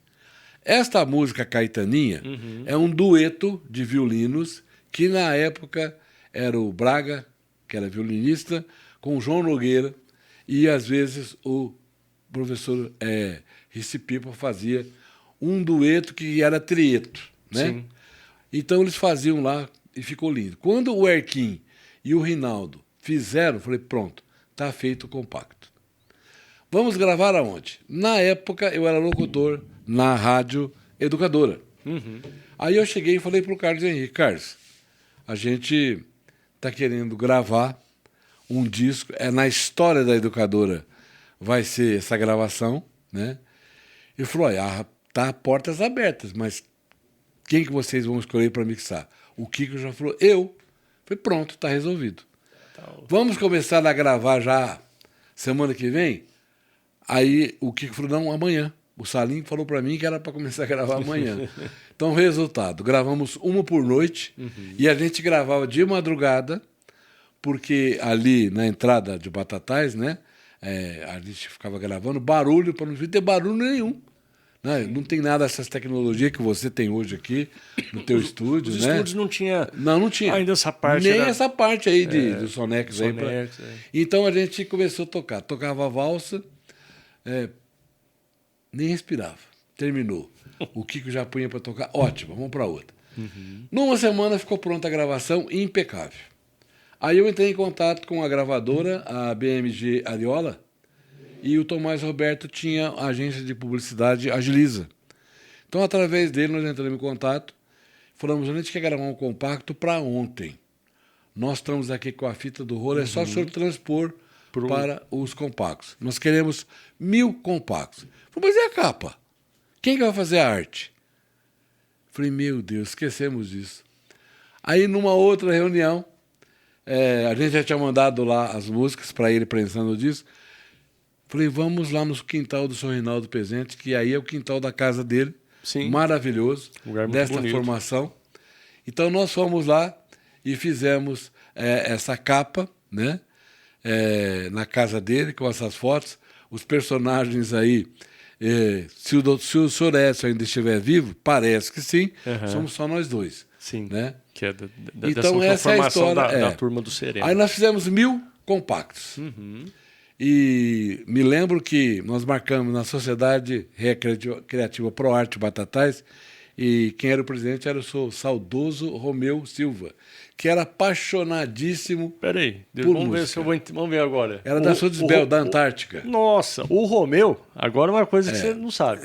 Esta música Caetaninha é um dueto de violinos que na época era o Braga, que era violinista, com o João Nogueira, e às vezes o professor Rissi Pipa fazia um dueto que era trieto, né? Sim. Então eles faziam lá e ficou lindo. Quando o Arquim e o Rinaldo fizeram, eu falei, pronto, está feito o compacto. Vamos gravar aonde? Na época eu era locutor na Rádio Educadora. Aí eu cheguei e falei para o Carlos Henrique, Carlos, a gente está querendo gravar um disco, na história da Educadora vai ser essa gravação, né? Ele falou, tá portas abertas, mas quem que vocês vão escolher para mixar? O Kiko já falou, eu. Falei, pronto, está resolvido. Vamos começar a gravar já semana que vem? Aí o Kiko falou, não, amanhã. O Salim falou para mim que era para começar a gravar amanhã. Então, resultado, gravamos uma por noite e a gente gravava de madrugada, porque ali na entrada de Batatais, né, a gente ficava gravando barulho, para não ter barulho nenhum. Né? Não tem nada dessas tecnologias que você tem hoje aqui no teu estúdio. Os né? estúdios não tinha, não tinha ainda essa parte. Nem essa parte aí do Sonex. Sonex, Então a gente começou a tocar. Tocava a valsa, nem respirava. Terminou. O Kiko já punha para tocar. Ótimo, vamos para outra. Numa semana ficou pronta a gravação, impecável. Aí eu entrei em contato com a gravadora, a BMG Ariola, e o Tomás Roberto tinha a agência de publicidade Agiliza. Então, através dele, nós entramos em contato, falamos, a gente quer gravar um compacto para ontem. Nós estamos aqui com a fita do rolo, é só o senhor transpor para os compactos. Nós queremos 1000 compactos. Falei, mas e a capa? Quem que vai fazer a arte? Falei, meu Deus, esquecemos disso. Aí, numa outra reunião, a gente já tinha mandado lá as músicas para ele pensando disso. Falei, vamos lá no quintal do Sr. Rinaldo Pezente, que aí é o quintal da casa dele. Sim. Maravilhoso, lugar muito desta bonito. Formação. Então nós fomos lá e fizemos essa capa, né? Na casa dele, com essas fotos. Os personagens aí, se o Sr. Edson ainda estiver vivo, parece que sim, somos só nós dois. Sim, né? que é Então, dessa essa é a formação história. da Turma do Sereno. Aí nós fizemos 1000 compactos. E me lembro que nós marcamos na Sociedade Recreativa ProArte Batatais, e quem era o presidente era o saudoso Romeu Silva, que era apaixonadíssimo. Peraí, por vamos música. ver se eu vou. Vamos ver agora. Era da Sodesbel, da Antártica. Nossa, o Romeu, agora uma coisa que você não sabe.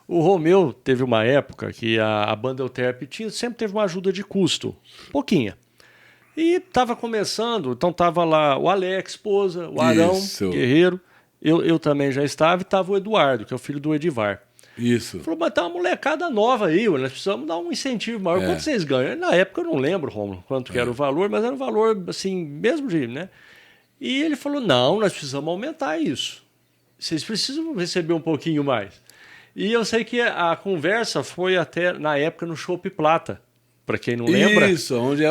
O Romeu teve uma época que a banda Euterpe sempre teve uma ajuda de custo, pouquinha. E estava começando, então estava lá o Alex, esposa, o Arão, guerreiro, eu também já estava, e estava o Eduardo, que é o filho do Edivar. Isso. Falou, mas tá uma molecada nova aí, nós precisamos dar um incentivo maior. Quanto vocês ganham? Na época eu não lembro, Romulo, quanto que era o valor, mas era um valor, assim, mesmo de, né? E ele falou, não, nós precisamos aumentar isso. Vocês precisam receber um pouquinho mais. E eu sei que a conversa foi até, na época, no Chopp Plata. Para quem não lembra. Isso, onde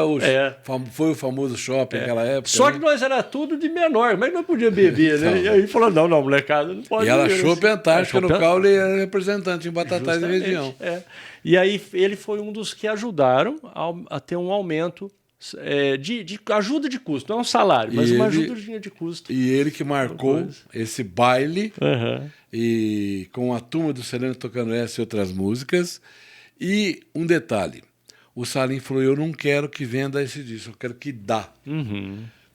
foi o famoso shopping naquela época. Só que nós era tudo de menor, mas não podia beber, né? E aí falou, não, molecada, não pode beber. E ela Chopp Antártica, no qual ele era representante em Batatais e região. E aí ele foi um dos que ajudaram a ter um aumento de ajuda de custo. Não é um salário, mas uma ajuda de custo. E ele que marcou esse baile, e com a Turma do Sereno tocando essa e outras músicas. E um detalhe. O Salim falou, eu não quero que venda esse disco, eu quero que dá.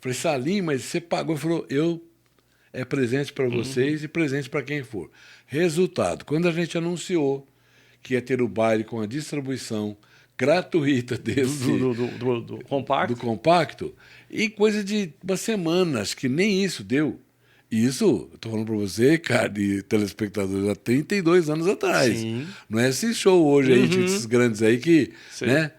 Falei, Salim, mas você pagou? Ele falou, é presente para vocês e presente para quem for. Resultado, quando a gente anunciou que ia ter o baile com a distribuição gratuita desse do compacto, e coisa de umas semanas, que nem isso deu. Isso, estou falando para você, cara, de telespectadores, há 32 anos atrás. Sim. Não é esse show hoje aí, desses grandes aí que, né,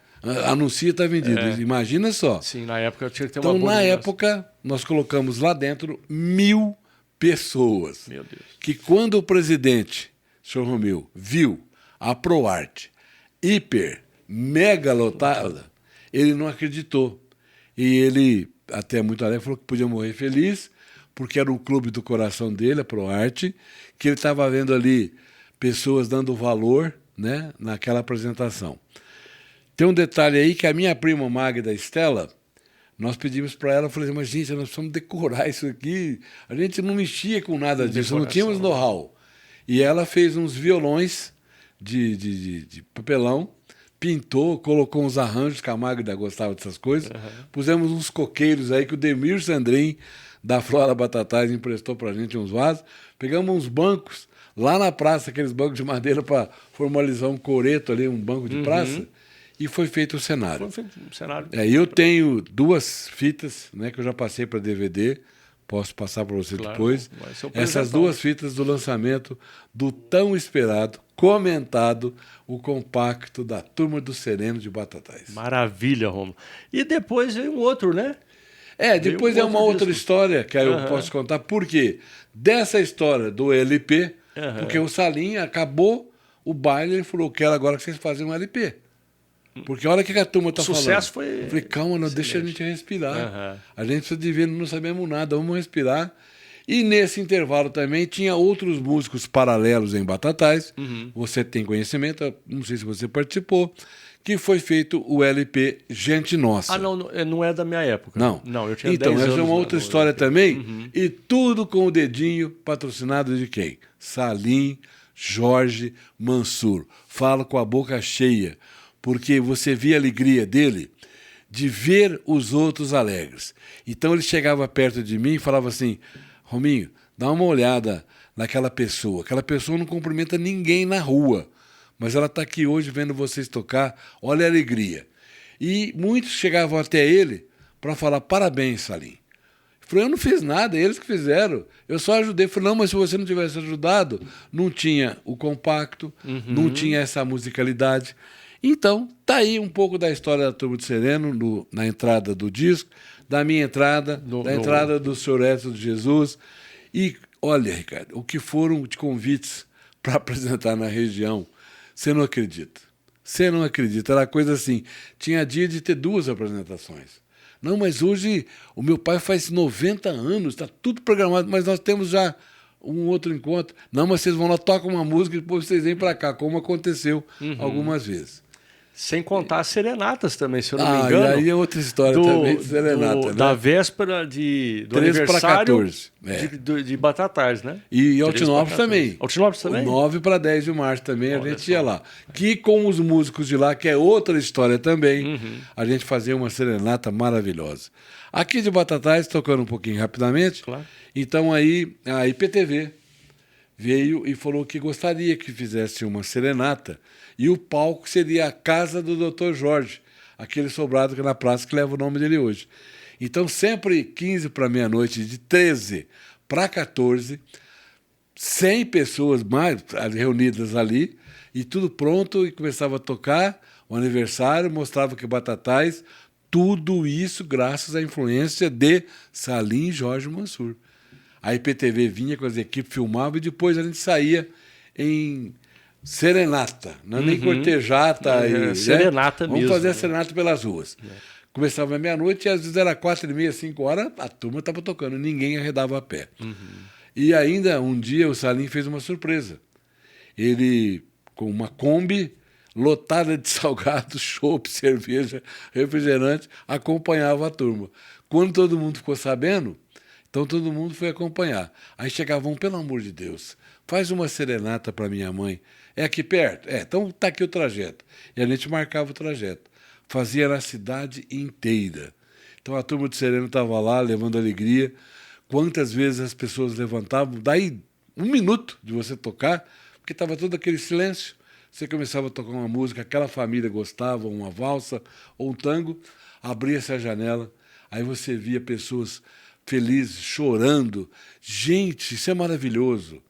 anuncia e está vendido. Imagina só. Sim, na época eu tinha que ter então, uma boa na época, nós colocamos lá dentro 1000 pessoas. Meu Deus. Que quando o presidente, senhor Romeu, viu a ProArte mega lotada, ele não acreditou. E ele, até muito alegre, falou que podia morrer feliz, porque era o clube do coração dele, a ProArte, que ele estava vendo ali pessoas dando valor, né, naquela apresentação. Tem um detalhe aí que a minha prima Magda Estela, nós pedimos para ela, eu falei, mas gente, nós precisamos decorar isso aqui. A gente não mexia com nada disso, não tínhamos know-how. E ela fez uns violões de papelão, pintou, colocou uns arranjos, que a Magda gostava dessas coisas, pusemos uns coqueiros aí que o Demir Sandrin, da Flora Batatais, emprestou para a gente uns vasos, pegamos uns bancos, lá na praça, aqueles bancos de madeira para formalizar um coreto ali, um banco de praça, e foi feito o cenário. Foi feito o cenário. Eu tenho 2 fitas, né, que eu já passei para DVD, posso passar para você depois. Essas 2 fitas do lançamento do tão esperado, comentado, o compacto da Turma do Sereno de Batatais. Maravilha, Romulo. E depois veio um outro, né? Depois é uma outra história que aí eu posso contar. Por quê? Dessa história do LP, porque o Salim acabou o baile, ele falou, quero agora que vocês façam um LP. Porque olha o que a turma está falando. O sucesso foi... Eu falei, calma, não, deixa a gente respirar. A gente precisa de ver, não sabemos nada, vamos respirar. E nesse intervalo também tinha outros músicos paralelos em Batatais. Você tem conhecimento, não sei se você participou, que foi feito o LP Gente Nossa. Não é da minha época. Não, eu tinha então, 10 anos. Essa é uma outra história também. E tudo com o dedinho patrocinado de quem? Salim, Jorge, Mansur. Falo com a boca cheia, porque você via a alegria dele de ver os outros alegres. Então ele chegava perto de mim e falava assim, Rominho, dá uma olhada naquela pessoa. Aquela pessoa não cumprimenta ninguém na rua, mas ela está aqui hoje vendo vocês tocar, olha a alegria. E muitos chegavam até ele para falar, parabéns, Salim. Ele falou, eu não fiz nada, eles que fizeram, eu só ajudei. Ele falou, não, mas se você não tivesse ajudado, não tinha o compacto, não tinha essa musicalidade. Então, tá aí um pouco da história da Turma do Sereno, na entrada do disco, da minha entrada, da entrada do Sr. Edson de Jesus. E, olha, Ricardo, o que foram de convites para apresentar na região, você não acredita. Você não acredita. Era coisa assim, tinha dia de ter 2 apresentações. Não, mas hoje o meu pai faz 90 anos, está tudo programado, mas nós temos já um outro encontro. Não, mas vocês vão lá, tocam uma música e depois vocês vêm para cá, como aconteceu algumas vezes. Sem contar as serenatas também, se eu não me E engano. aí é outra história também de serenata, né? Da véspera do 13 para aniversário 14. de Batatais, né? E Altinópolis também. Altinópolis também? 9 para 10 de março também Olha a gente só. ia lá. Que com os músicos de lá, que é outra história também, a gente fazia uma serenata maravilhosa. Aqui de Batatais, tocando um pouquinho rapidamente, Claro. então aí a IPTV veio e falou que gostaria que fizesse uma serenata e o palco seria a casa do Dr. Jorge, aquele sobrado que é na praça que leva o nome dele hoje. Então, sempre 15 para meia-noite, de 13 para 14, 100 pessoas mais reunidas ali, e tudo pronto, e começava a tocar o aniversário, mostrava que Batatais, tudo isso graças à influência de Salim e Jorge Mansur. A IPTV vinha com as equipes, filmava, e depois a gente saía em serenata, não é nem cortejata. Serenata Vamos mesmo. fazer a serenata pelas ruas. Começava à meia-noite e às vezes era 4h30, 5 horas, a turma estava tocando, ninguém arredava a pé. E ainda um dia o Salim fez uma surpresa. Ele, com uma Kombi lotada de salgados, chopp, cerveja, refrigerante, acompanhava a turma. Quando todo mundo ficou sabendo, então todo mundo foi acompanhar. Aí chegavam, pelo amor de Deus, faz uma serenata para minha mãe. É aqui perto? É, então está aqui o trajeto. E a gente marcava o trajeto. Fazia na cidade inteira. Então a turma de Sereno estava lá, levando alegria. Quantas vezes as pessoas levantavam, daí 1 minuto de você tocar, porque estava todo aquele silêncio. Você começava a tocar uma música, aquela família gostava, uma valsa ou um tango, abria-se a janela, aí você via pessoas felizes, chorando. Gente, isso é maravilhoso.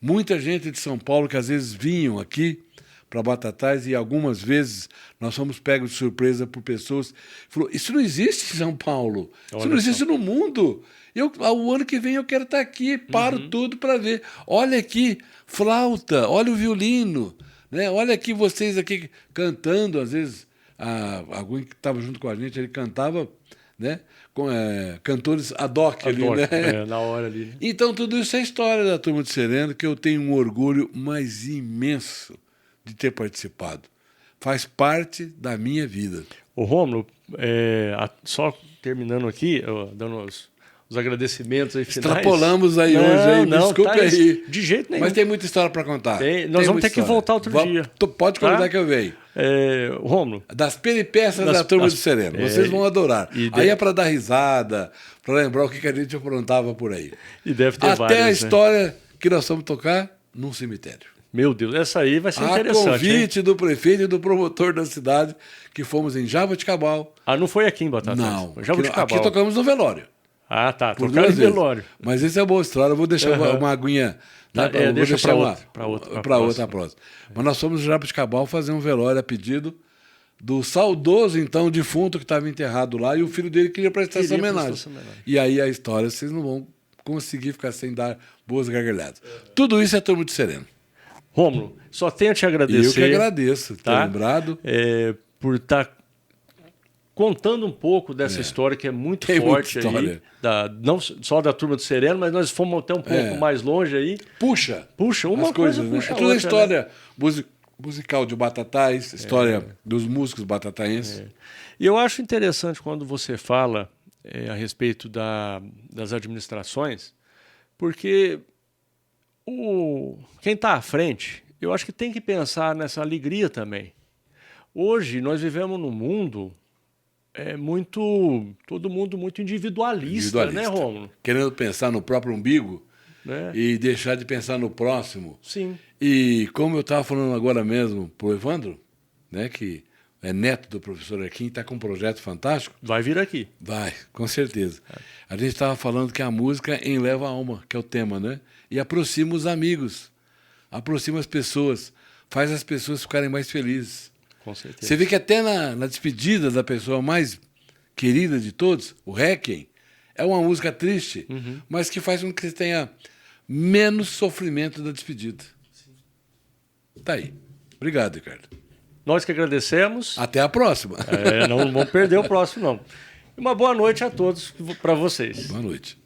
Muita gente de São Paulo que às vezes vinham aqui para Batatais e algumas vezes nós fomos pegos de surpresa por pessoas que falaram, isso não existe em São Paulo, isso não existe no mundo. O ano que vem eu quero estar aqui, paro tudo para ver. Olha aqui, flauta, olha o violino, né? Olha aqui vocês aqui cantando, às vezes alguém que estava junto com a gente, ele cantava, né? Com cantores ad hoc ali, né? Na hora ali. Né? Então, tudo isso é história da Turma de Sereno, que eu tenho um orgulho mais imenso de ter participado. Faz parte da minha vida. Ô, Rômulo, só terminando aqui, dando os agradecimentos aí finais. Extrapolamos aí hoje, aí, desculpe aí. De jeito nenhum. Mas tem muita história para contar. Nós vamos ter que voltar outro dia. Pode convidar que eu venho. Rômulo. Das peripécias da Turma de Sereno. Vocês vão adorar. Aí é para dar risada, para lembrar o que a gente aprontava por aí. E deve ter até várias, a história que nós vamos tocar num cemitério. Meu Deus, essa aí vai ser interessante. A convite do prefeito e do promotor da cidade, que fomos em Jaboticabal. Não foi aqui em Batatais? Não, Jaboticabal. aqui tocamos no velório. Tá. Tocaram em velório. Mas isso é boa história. Eu vou deixar uma aguinha. Deixa para outra próxima. Mas nós fomos no Jaboticabal fazer um velório a pedido do saudoso, então, defunto que estava enterrado lá, e o filho dele queria prestar essa homenagem. E aí a história, vocês não vão conseguir ficar sem dar boas gargalhadas. Tudo isso é Turma de Sereno. Rômulo, só tenho a te agradecer. Eu que agradeço, ter lembrado. Por estar contando um pouco dessa história que é muito forte aí, não só da Turma do Sereno, mas nós fomos até um pouco mais longe aí. Puxa uma coisa, né? puxa toda a história né? musical de Batatais, história dos músicos batataenses. E eu acho interessante quando você fala a respeito das administrações, porque quem está à frente, eu acho que tem que pensar nessa alegria também. Hoje nós vivemos num mundo todo mundo muito individualista, né, Rômulo? Querendo pensar no próprio umbigo e deixar de pensar no próximo. Sim. E como eu estava falando agora mesmo para o Evandro, né, que é neto do professor Arquim, está com um projeto fantástico. Vai vir aqui. Vai, com certeza. A gente estava falando que a música enleva a alma, que é o tema, né? E aproxima os amigos, aproxima as pessoas, faz as pessoas ficarem mais felizes. Com certeza. Você vê que até na despedida da pessoa mais querida de todos, o Requiem, é uma música triste, mas que faz com que você tenha menos sofrimento da despedida. Tá aí. Obrigado, Ricardo. Nós que agradecemos. Até a próxima. Não vamos perder o próximo, não. E uma boa noite a todos para vocês. Boa noite.